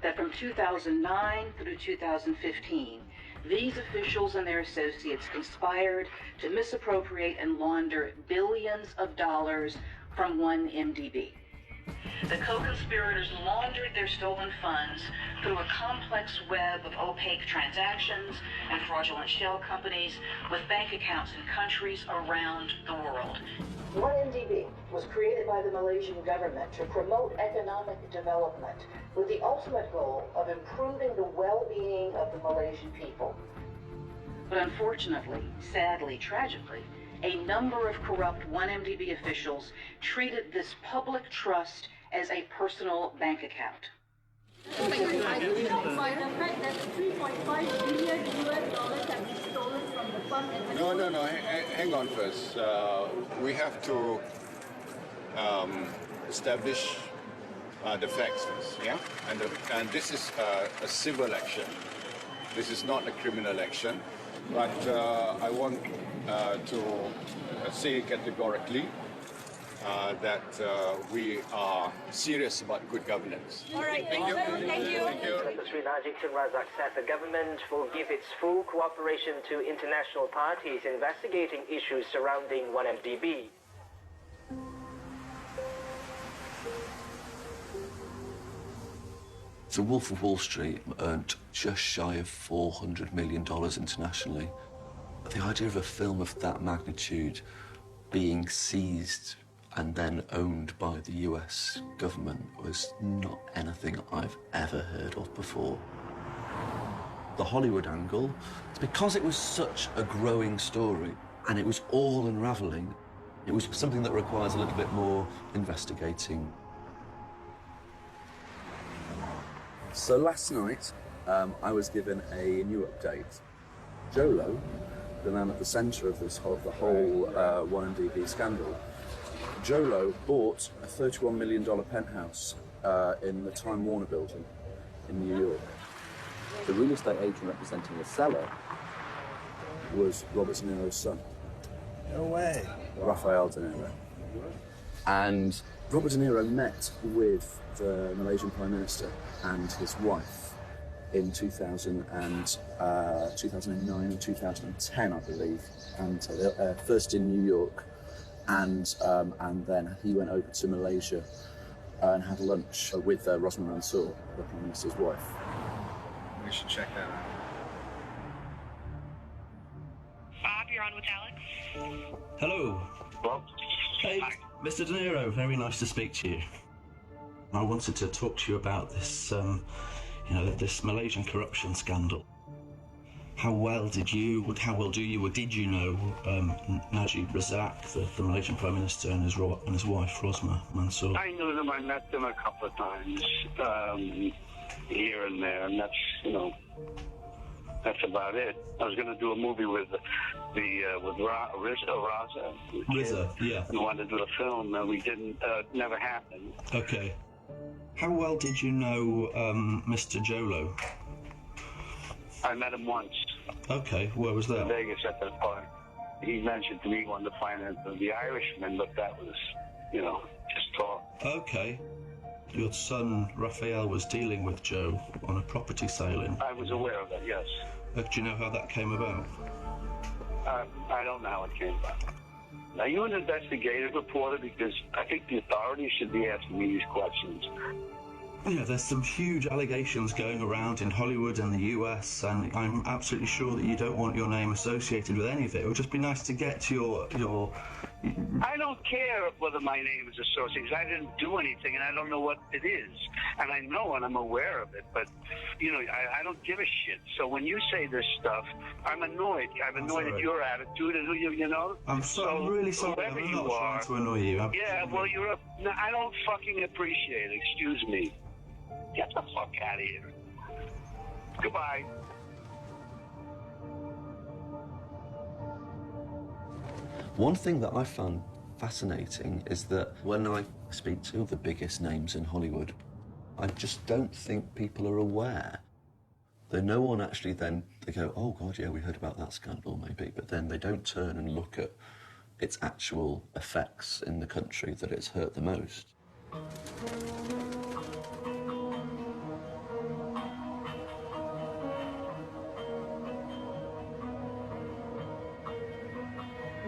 that from 2009 through 2015, these officials and their associates conspired to misappropriate and launder billions of dollars from 1MDB. The co-conspirators laundered their stolen funds through a complex web of opaque transactions and fraudulent shell companies with bank accounts in countries around the world. 1MDB was created by the Malaysian government to promote economic development with the ultimate goal of improving the well-being of the Malaysian people. But unfortunately, sadly, tragically, a number of corrupt 1MDB officials treated this public trust as a personal bank account. Are you shocked by the fact that $3.5 billion have been stolen from the fund? No. Hang on first. We have to establish the facts first, yeah? And this is a civil action. This is not a criminal action. But I want to say categorically that we are serious about good governance. All right, thank you. Secretary Najib Razak said the government will give its full cooperation to international parties investigating issues surrounding 1MDB. The Wolf of Wall Street earned just shy of $400 million internationally. The idea of a film of that magnitude being seized and then owned by the US government was not anything I've ever heard of before. The Hollywood angle, it's because it was such a growing story and it was all unravelling, it was something that requires a little bit more investigating. So last night, I was given a new update. Jolo, the man at the centre of the whole 1MDB scandal, Jolo bought a $31 million penthouse in the Time Warner building in New York. The real estate agent representing the seller was Robert De Niro's son. No way. Rafael De Niro. And Robert De Niro met with the Malaysian Prime Minister and his wife in 2009 and 2010, I believe, and first in New York, and then he went over to Malaysia and had lunch with Rosman Mansour, the Prime Minister's wife. We should check that out. Bob, you're on with Alex. Hello. Bob. Hey, Mr. De Niro, very nice to speak to you. I wanted to talk to you about this, this Malaysian corruption scandal. How well do you know Najib Razak, the Malaysian Prime Minister, and his wife, Rosma Mansour? I knew them. I met them a couple of times, here and there, and that's about it. I was going to do a movie with Raza. Riza, yeah. And wanted to do a film, and we didn't. Never happened. Okay. How well did you know Mr. Jolo? I met him once. Okay, where was that? In Vegas at that park. He mentioned to me he wanted to finance the Irishman, but that was, just talk. Okay. Your son, Raphael, was dealing with Joe on a property sale in... I was aware of that, yes. Do you know how that came about? I don't know how it came about. Are you an investigative reporter? Because I think the authorities should be asking me these questions. Yeah, there's some huge allegations going around in Hollywood and the US, and I'm absolutely sure that you don't want your name associated with any of it. It would just be nice to get to your... I don't care whether my name is associated, because I didn't do anything, and I don't know what it is. And I know, and I'm aware of it, but, I don't give a shit. So when you say this stuff, I'm annoyed. I'm annoyed at your attitude, and I'm really sorry. I'm not trying to annoy you. Yeah, well, I don't fucking appreciate it. Excuse me. Get the fuck out of here. Goodbye. One thing that I found fascinating is that when I speak to the biggest names in Hollywood, I just don't think people are aware. No one actually then, they go, oh God, yeah, we heard about that scandal maybe, but then they don't turn and look at its actual effects in the country that it's hurt the most.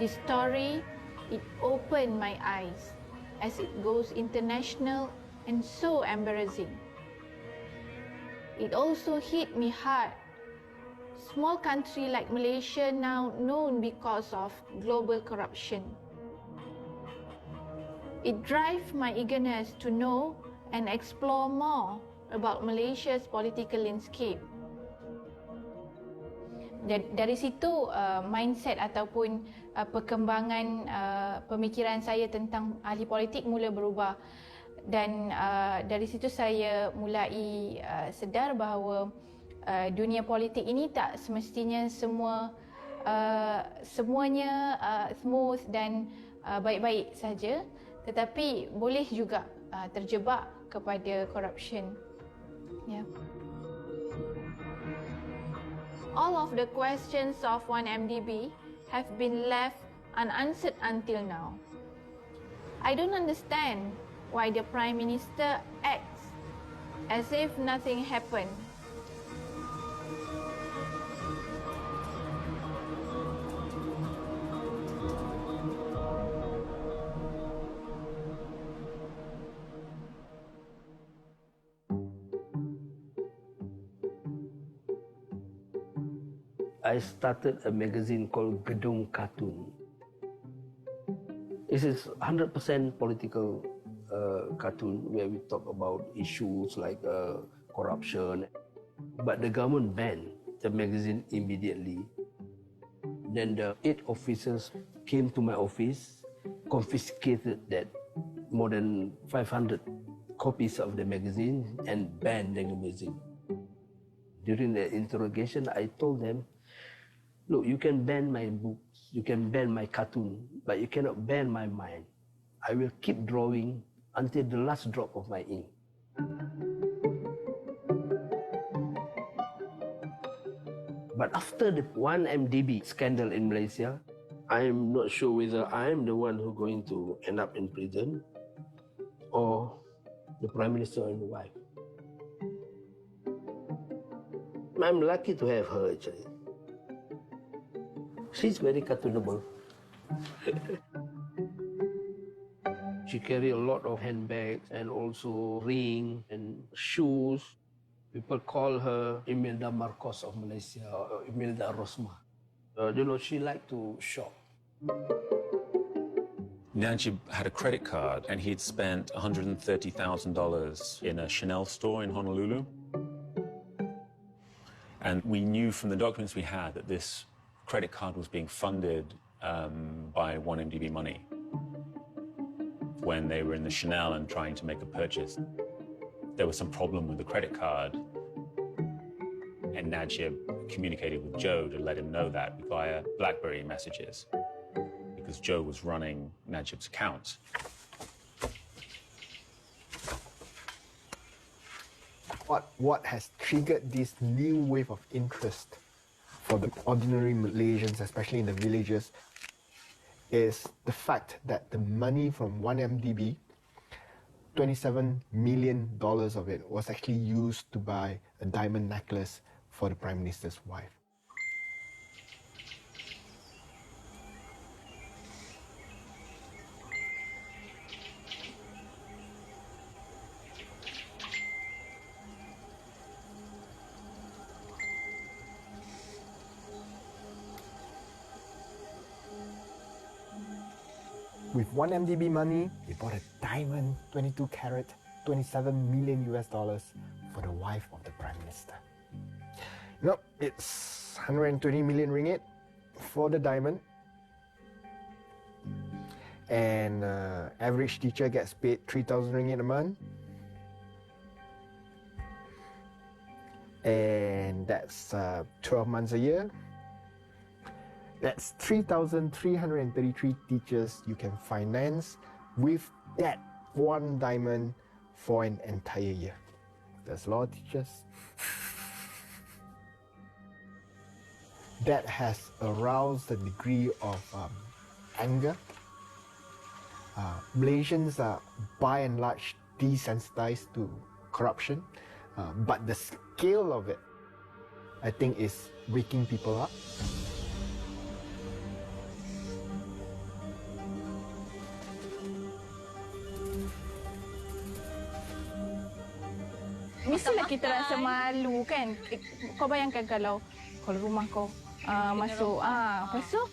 This story, it opened my eyes as it goes international and so embarrassing. It also hit me hard. Small country like Malaysia now known because of global corruption. It drives my eagerness to know and explore more about Malaysia's political landscape. Dari situ mindset ataupun perkembangan pemikiran saya tentang ahli politik mula berubah, dan dari situ saya mulai sedar bahawa dunia politik ini tak semestinya semuanya smooth dan baik-baik saja, tetapi boleh juga terjebak kepada corruption. Yeah. All of the questions of 1MDB have been left unanswered until now. I don't understand why the Prime Minister acts as if nothing happened. I started a magazine called Gedung Cartoon. This is 100% political cartoon where we talk about issues like corruption. But the government banned the magazine immediately. Then the 8 officers came to my office, confiscated that more than 500 copies of the magazine and banned the magazine. During the interrogation, I told them, look, you can ban my books, you can ban my cartoon, but you cannot ban my mind. I will keep drawing until the last drop of my ink. But after the 1MDB scandal in Malaysia, I'm not sure whether I'm the one who's going to end up in prison or the Prime Minister and the wife. I'm lucky to have her actually. She's very cartoonable. She carry a lot of handbags and also ring and shoes. People call her Imelda Marcos of Malaysia or Imelda Rosma. She like to shop. Najib had a credit card and he'd spent $130,000 in a Chanel store in Honolulu. And we knew from the documents we had that this credit card was being funded by 1MDB money when they were in the Chanel and trying to make a purchase. There was some problem with the credit card, and Najib communicated with Joe to let him know that via BlackBerry messages, because Joe was running Najib's account. What has triggered this new wave of interest for the ordinary Malaysians, especially in the villages, is the fact that the money from 1MDB, $27 million of it was actually used to buy a diamond necklace for the Prime Minister's wife. With 1MDB money, they bought a diamond 22 carat, $27 million for the wife of the Prime Minister. It's 120 million ringgit for the diamond. And average teacher gets paid 3,000 ringgit a month. And that's 12 months a year. That's 3,333 teachers you can finance with that one diamond for an entire year. That's a lot of teachers. That has aroused a degree of anger. Malaysians are by and large desensitized to corruption, but the scale of it, I think, is waking people up. Mestilah kita rasa malu kan. Kau bayangkan kalau rumah kau masuk, lepas tu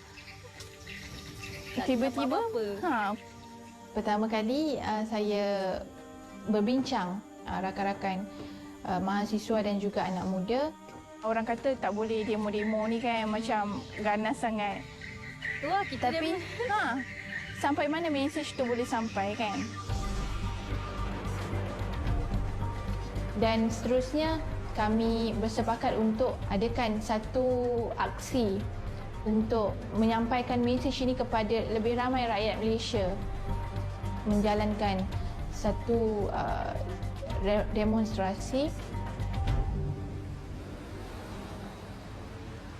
tiba-tiba pertama kali saya berbincang rakan-rakan mahasiswa dan juga anak muda. Orang kata tak boleh demo-demo ni kan, macam ganas sangat. Itulah kita tapi sampai mana mesej tu boleh sampai kan? Dan seterusnya kami bersepakat untuk adakan satu aksi untuk menyampaikan mesej ini kepada lebih ramai rakyat Malaysia, menjalankan satu demonstrasi.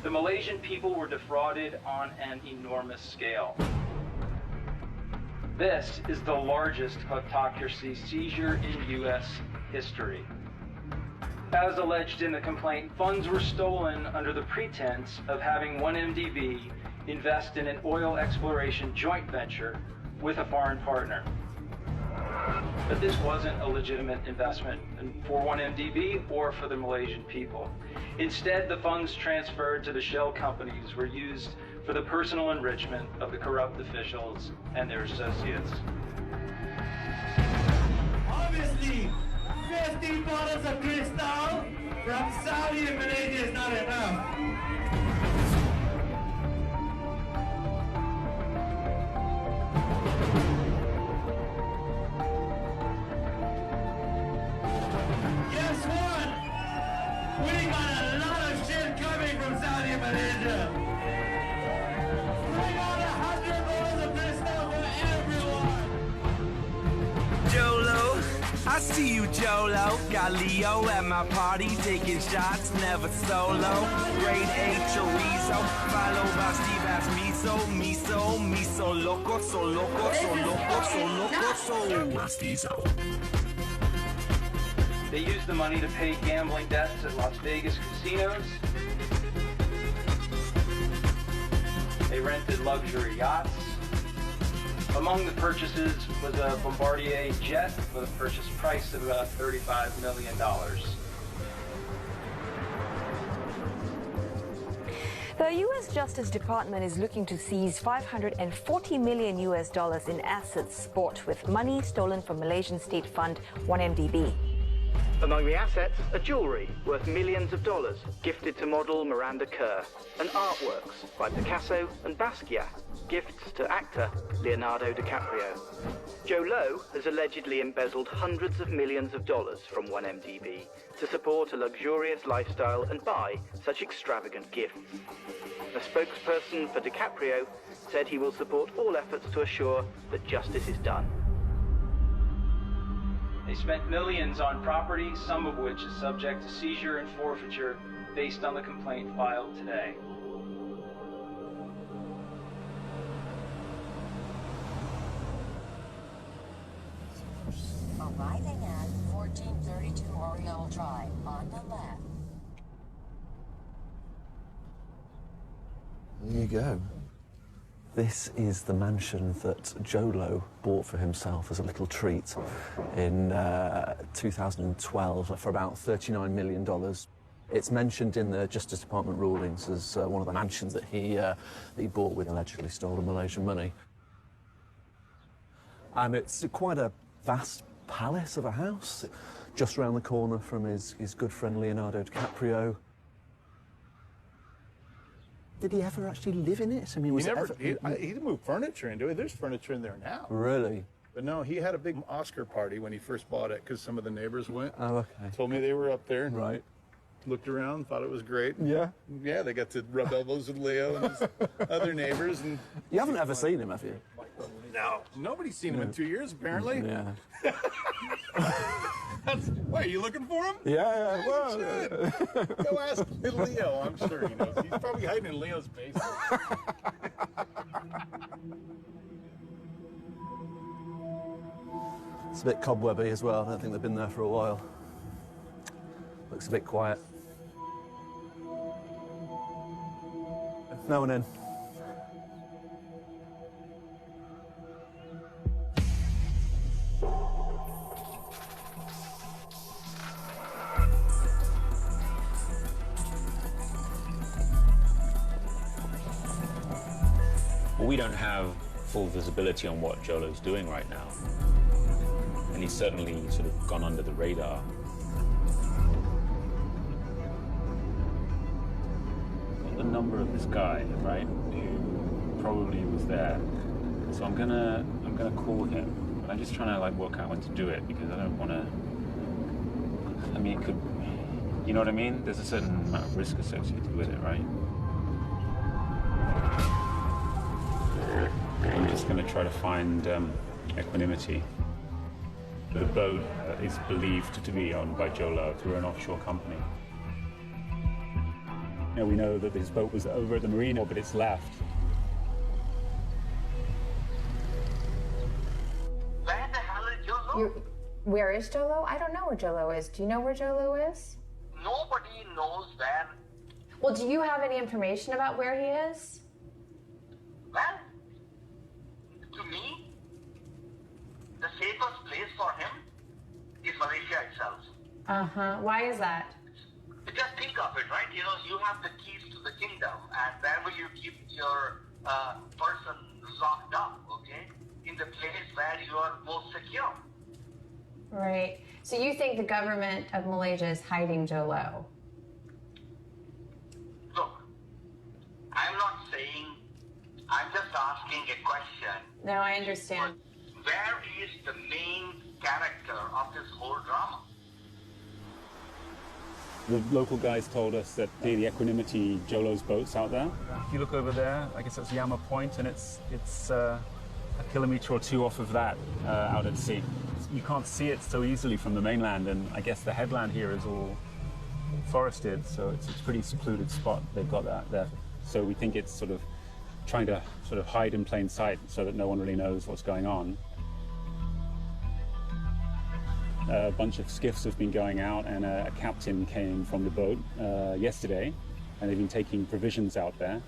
The Malaysian people were defrauded on an enormous scale. This is the largest kleptocracy seizure in U.S. history. As alleged in the complaint, funds were stolen under the pretense of having 1MDB invest in an oil exploration joint venture with a foreign partner. But this wasn't a legitimate investment for 1MDB or for the Malaysian people. Instead, the funds transferred to the shell companies were used for the personal enrichment of the corrupt officials and their associates. Obviously, 50 bottles of Cristal from Saudi and Malaysia is not enough. Guess what? We got a lot of shit coming from Saudi and Malaysia. Bring on 100 bottles of Cristal for everyone. Jolo, I see you, Jolo. Got Leo at my party, taking shots, never solo. Grade A chorizo, followed by Steve Ass miso, miso, miso loco, so loco, so loco, so loco, so mastizo. They used the money to pay gambling debts at Las Vegas casinos. They rented luxury yachts. Among the purchases was a Bombardier jet with a purchase price of about $35 million. The U.S. Justice Department is looking to seize $540 million in assets bought with money stolen from Malaysian state fund 1MDB. Among the assets are jewellery worth millions of dollars gifted to model Miranda Kerr, and artworks by Picasso and Basquiat, gifts to actor Leonardo DiCaprio. Joe Lowe has allegedly embezzled hundreds of millions of dollars from 1MDB to support a luxurious lifestyle and buy such extravagant gifts. A spokesperson for DiCaprio said he will support all efforts to assure that justice is done. They spent millions on property, some of which is subject to seizure and forfeiture based on the complaint filed today. Arriving at 1432 Oriole Drive on the left. There you go. This is the mansion that Jolo bought for himself as a little treat in 2012 for about $39 million. It's mentioned in the Justice Department rulings as one of the mansions that he bought with allegedly stolen Malaysian money. And it's quite a vast palace of a house, just around the corner from his good friend Leonardo DiCaprio. Did he ever actually live in it? I mean, was he moved furniture into it. There's furniture in there now. Really? But no, he had a big Oscar party when he first bought it because some of the neighbors went. Oh, okay. Told me they were up there. Right. looked around, thought it was great. Yeah? Yeah, they got to rub elbows with Leo and his other neighbors. And You haven't ever seen him, have you? no, nobody's seen him in 2 years, apparently. Yeah. Why, are you looking for him? Yeah, well... Go ask Leo, I'm sure he knows. He's probably hiding in Leo's basement. It's a bit cobwebby as well. I don't think they've been there for a while. Looks a bit quiet. No one in. Well, we don't have full visibility on what Jolo's doing right now. And he's certainly sort of gone under the radar. Got the number of this guy, right, who probably was there. So I'm gonna call him. But I'm just trying to like work out when to do it because I don't want to. I mean, it could. You know what I mean? There's a certain amount of risk associated with it, right? I'm just going to try to find equanimity. The boat is believed to be owned by Jolo through an offshore company. You know, we know that his boat was over at the marina, but it's left. Where the hell is Jolo? Where is Jolo? I don't know where Jolo is. Do you know where Jolo is? Nobody knows where. Well, do you have any information about where he is? Well, to me, the safest place for him is Malaysia itself. Uh-huh. Why is that? Just think of it, right? You know, you have the keys to the kingdom, and where will you keep your person locked up, okay? In the place where you are most secure. Right. So you think the government of Malaysia is hiding Jolo? Look, I'm not saying, I'm just asking a question. No, I understand. Where is the main character of this whole drama? The local guys told us that the Equanimity, Jolo's boat's out there. If you look over there, I guess that's Yama Point, and it's a kilometre or two off of that out at sea. You can't see it so easily from the mainland, and I guess the headland here is all forested, so it's a pretty secluded spot. They've got that there. So we think it's sort of trying to sort of hide in plain sight so that no one really knows what's going on. A bunch of skiffs have been going out, and a captain came from the boat yesterday, and they've been taking provisions out there.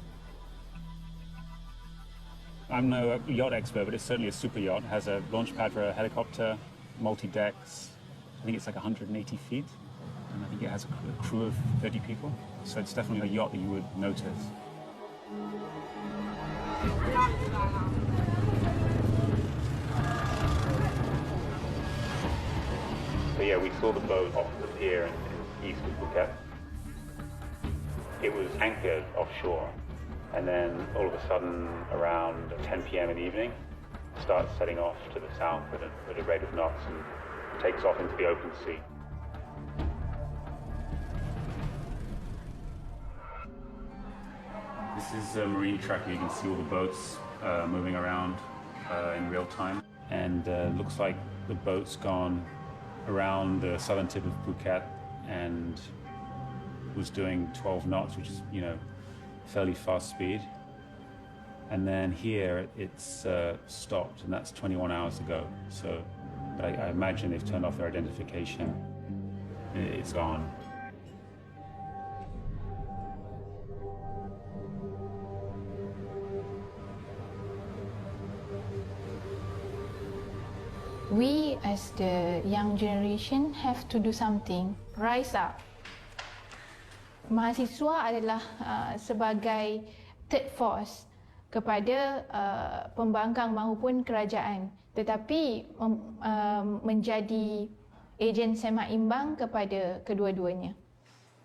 I'm no yacht expert, but it's certainly a super yacht. It has a launch pad for a helicopter, multi-decks. I think it's like 180 feet, and I think it has a crew of 30 people. So it's definitely a yacht that you would notice. So yeah, we saw the boat off the pier in east of Phuket. It was anchored offshore, and then all of a sudden, around 10 p.m. in the evening, starts setting off to the south at a rate of knots and takes off into the open sea. This is a marine tracker. You can see all the boats moving around in real time, and looks like the boat's gone around the southern tip of Phuket and was doing 12 knots, which is, you know, fairly fast speed. And then here it's stopped, and that's 21 hours ago. So, but I imagine they've turned off their identification. It's gone. We, as the young generation, have to do something. Rise up. Mahasiswa adalah sebagai third force kepada pembangkang maupun kerajaan, tetapi menjadi ejen sembaimbang kepada kedua-duanya.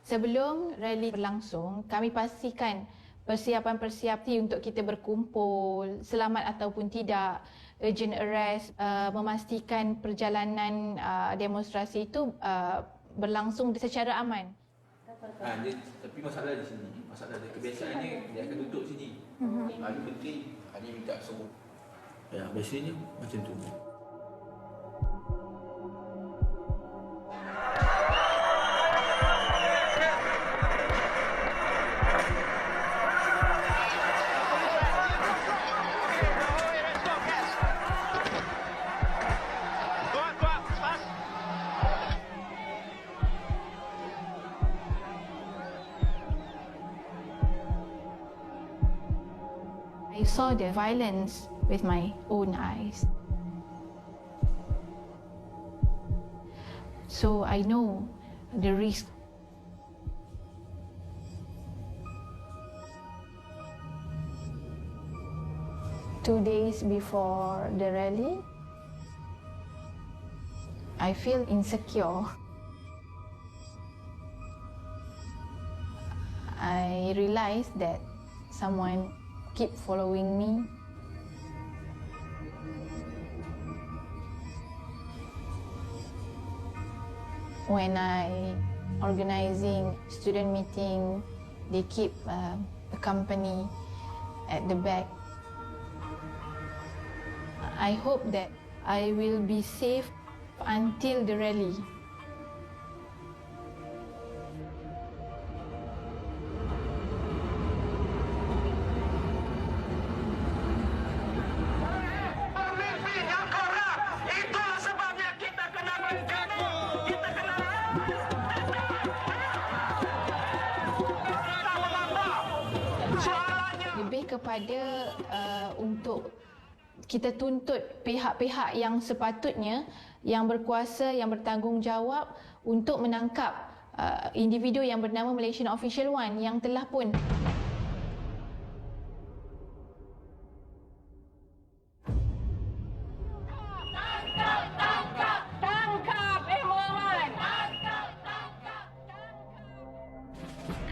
Sebelum rally berlangsung, kami pastikan persiapan-persiapan untuk kita berkumpul, selamat ataupun tidak, urgent arrest, memastikan perjalanan demonstrasi itu berlangsung secara aman. Tapi masalah di sini, masalah dia kebiasaannya dia akan duduk sini. Ada menteri, ada minta suruh. Ya, biasanya macam tu. I saw the violence with my own eyes. So I know the risk. Two days before the rally, I feel insecure. I realized that someone keep following me. When I organizing student meeting, they keep a company at the back. I hope that I will be safe until the rally. Lebih kepada untuk kita tuntut pihak-pihak yang sepatutnya, yang berkuasa, yang bertanggungjawab untuk menangkap individu yang bernama Malaysian Official One yang telah pun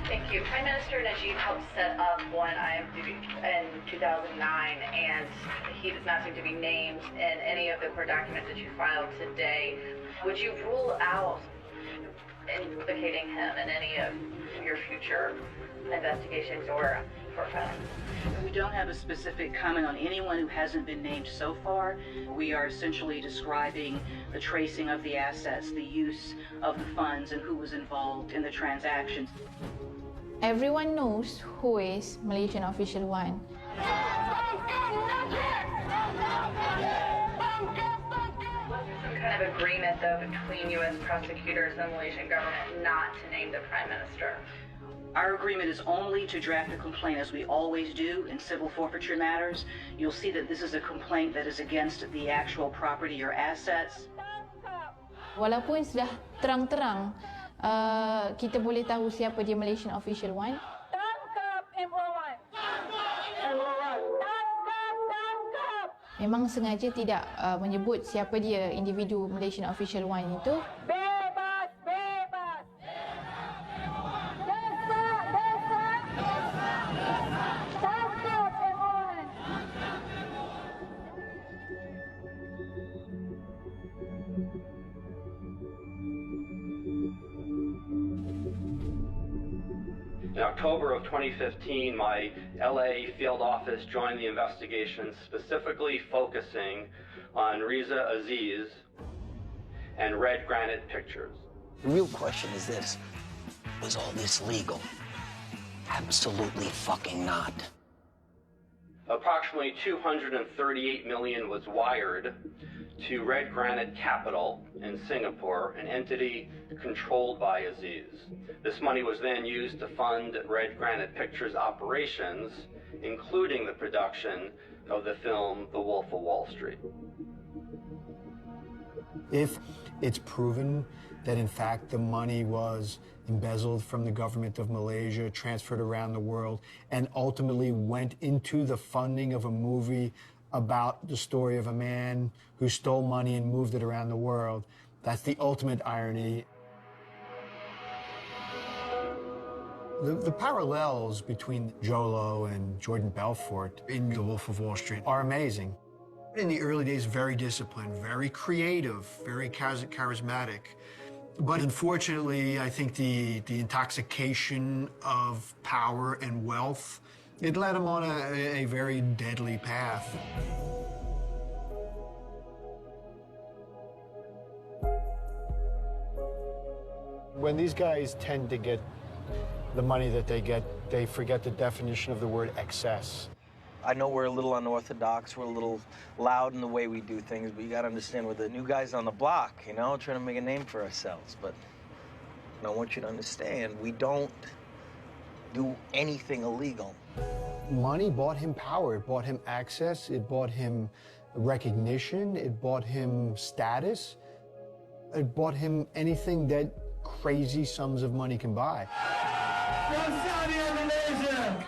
Thank you. Prime Minister Najib helped set up one IMDb in 2009, and he does not seem to be named in any of the court documents that you filed today. Would you rule out implicating him in any of your future investigations or court filings? We don't have a specific comment on anyone who hasn't been named so far. We are essentially describing the tracing of the assets, the use of the funds, and who was involved in the transactions. everyone knows who is Malaysian Official One. Some kind of agreement, though, between U.S. prosecutors and the Malaysian government not to name the Prime Minister. Our agreement is only to draft a complaint, as we always do in civil forfeiture matters. You'll see that this is a complaint that is against the actual property or assets. Walaupun sudah terang-terang kita boleh tahu siapa dia Malaysian Official One. Memang sengaja tidak menyebut siapa dia individu Malaysian Official One itu. Bebas, bebas. Tangkap everyone. In October of 2015, my LA field office joined the investigation, specifically focusing on Riza Aziz and Red Granite Pictures. The real question is this: was all this legal? Absolutely fucking not. Approximately $238 million was wired to Red Granite Capital in Singapore, an entity controlled by Aziz. This money was then used to fund Red Granite Pictures operations, including the production of the film The Wolf of Wall Street. If it's proven that in fact the money was embezzled from the government of Malaysia, transferred around the world, and ultimately went into the funding of a movie about the story of a man who stole money and moved it around the world, that's the ultimate irony. The parallels between Jolo and Jordan Belfort in The Wolf of Wall Street are amazing. In the early days, very disciplined, very creative, very charismatic. But unfortunately, I think the intoxication of power and wealth, it led him on a very deadly path. When these guys tend to get the money that they get, they forget the definition of the word excess. I know we're a little unorthodox, we're a little loud in the way we do things, but you gotta understand we're the new guys on the block, you know, trying to make a name for ourselves. But I want you to understand, we don't do anything illegal. Money bought him power, it bought him access, it bought him recognition, it bought him status, it bought him anything that crazy sums of money can buy. From Saudi Malaysia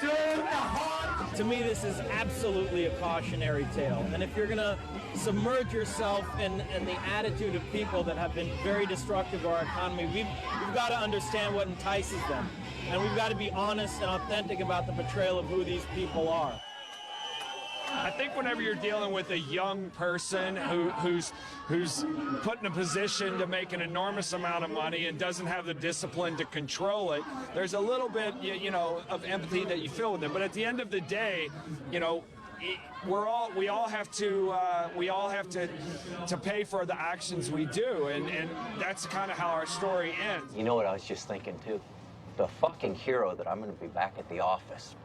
to the heart. To me, this is absolutely a cautionary tale. And if you're going to submerge yourself in the attitude of people that have been very destructive of our economy, we've got to understand what entices them. And we've got to be honest and authentic about the portrayal of who these people are. I think whenever you're dealing with a young person who's put in a position to make an enormous amount of money and doesn't have the discipline to control it, there's a little bit, you know, of empathy that you feel with them. But at the end of the day, you know, we all have to pay for the actions we do, and that's kind of how our story ends. You know what I was just thinking too? The fucking hero that I'm going to be back at the office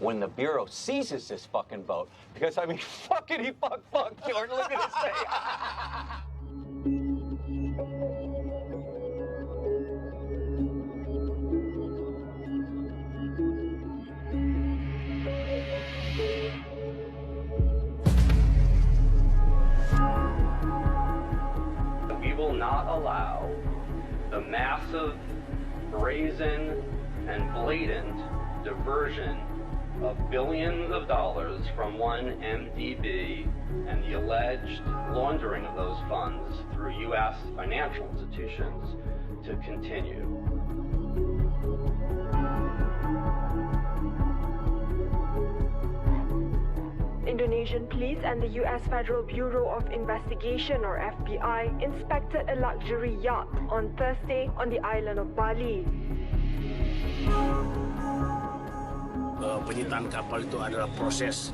when the Bureau seizes this fucking boat. Because, I mean, fuckity fuck, Jordan, look at this thing. We will not allow the massive, brazen, and blatant diversion of billions of dollars from one MDB and the alleged laundering of those funds through U.S. financial institutions to continue. Indonesian police and the U.S. Federal Bureau of Investigation, or FBI, inspected a luxury yacht on Thursday on the island of Bali. Penyitaan kapal itu adalah proses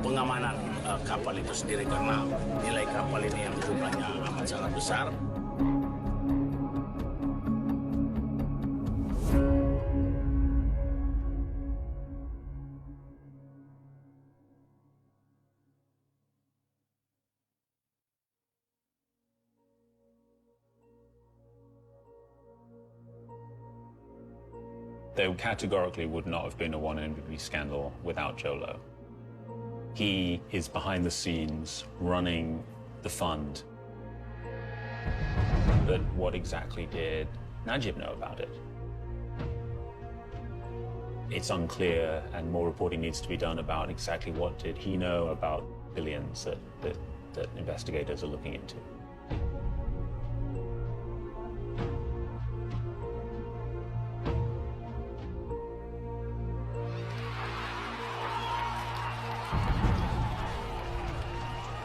pengamanan kapal itu sendiri karena nilai kapal ini yang jumlahnya amat sangat besar. There categorically would not have been a one MDB scandal without Jolo. He is behind the scenes running the fund. But what exactly did Najib know about it? It's unclear, and more reporting needs to be done about exactly what did he know about billions that investigators are looking into.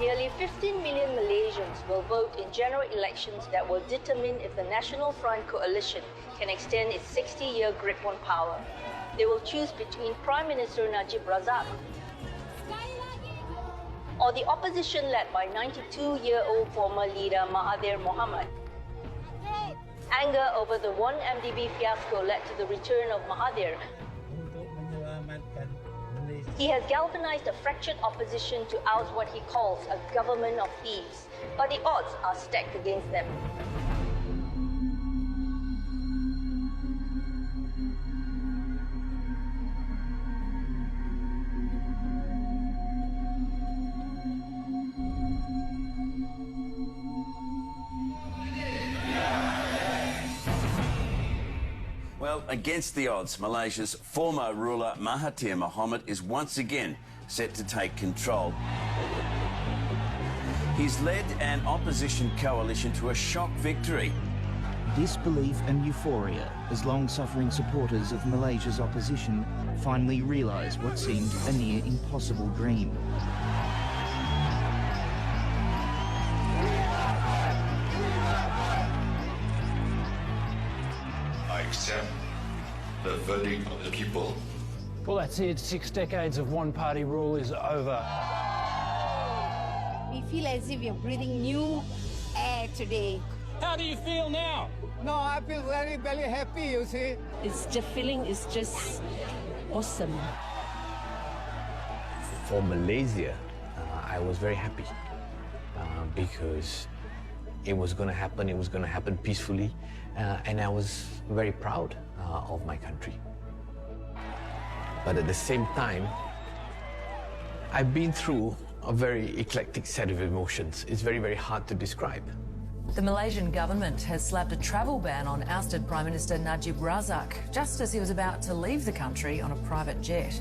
Nearly 15 million Malaysians will vote in general elections that will determine if the National Front coalition can extend its 60-year grip on power. They will choose between Prime Minister Najib Razak or the opposition led by 92-year-old former leader Mahathir Mohamad. Anger over the 1MDB fiasco led to the return of Mahathir. He has galvanized a fractured opposition to oust what he calls a government of thieves, but the odds are stacked against them. Well, against the odds, Malaysia's former ruler Mahathir Mohamad is once again set to take control. He's led an opposition coalition to a shock victory. Disbelief and euphoria as long-suffering supporters of Malaysia's opposition finally realise what seemed a near impossible dream. dream of the people. Well, that's it. 6 decades of one-party rule is over. We feel as if we're breathing new air today. How do you feel now? No, I feel very, very happy, you see. The feeling is just awesome. For Malaysia, I was very happy because it was going to happen peacefully, and I was very proud of my country. But at the same time, I've been through a very eclectic set of emotions. It's very, very hard to describe. The Malaysian government has slapped a travel ban on ousted Prime Minister Najib Razak, just as he was about to leave the country on a private jet.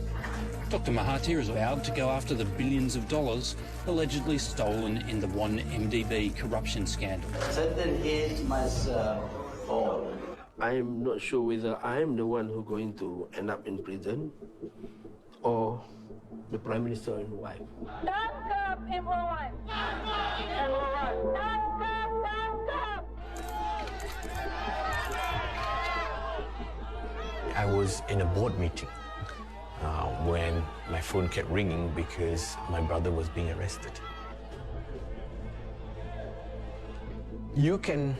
Dr Mahathir is vowed to go after the billions of dollars allegedly stolen in the 1MDB corruption scandal. Certain age must fall. I'm not sure whether I'm the one who's going to end up in prison or the Prime Minister and wife. I was in a board meeting when my phone kept ringing because my brother was being arrested. You can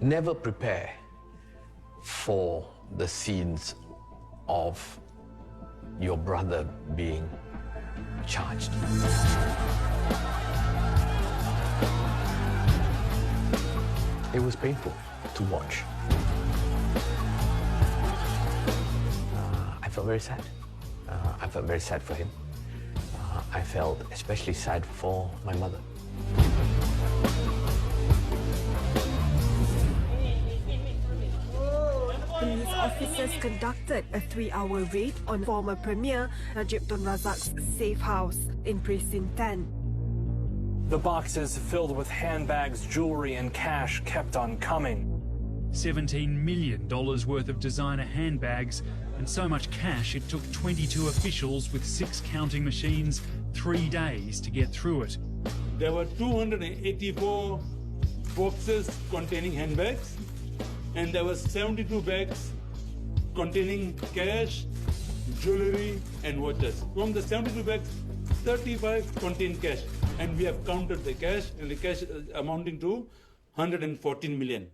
never prepare for the scenes of your brother being charged. It was painful to watch. I felt very sad. I felt very sad for him. I felt especially sad for my mother. Police officers conducted a 3-hour raid on former Premier Najib Tun Razak's safe house in Precinct 10. The boxes filled with handbags, jewelry, and cash kept on coming. $17 million worth of designer handbags and so much cash it took 22 officials with 6 counting machines 3 days to get through it. There were 284 boxes containing handbags, and there were 72 bags containing cash, jewelry, and watches. From the 72 bags, 35 contained cash, and we have counted the cash, and the cash is amounting to 114 million.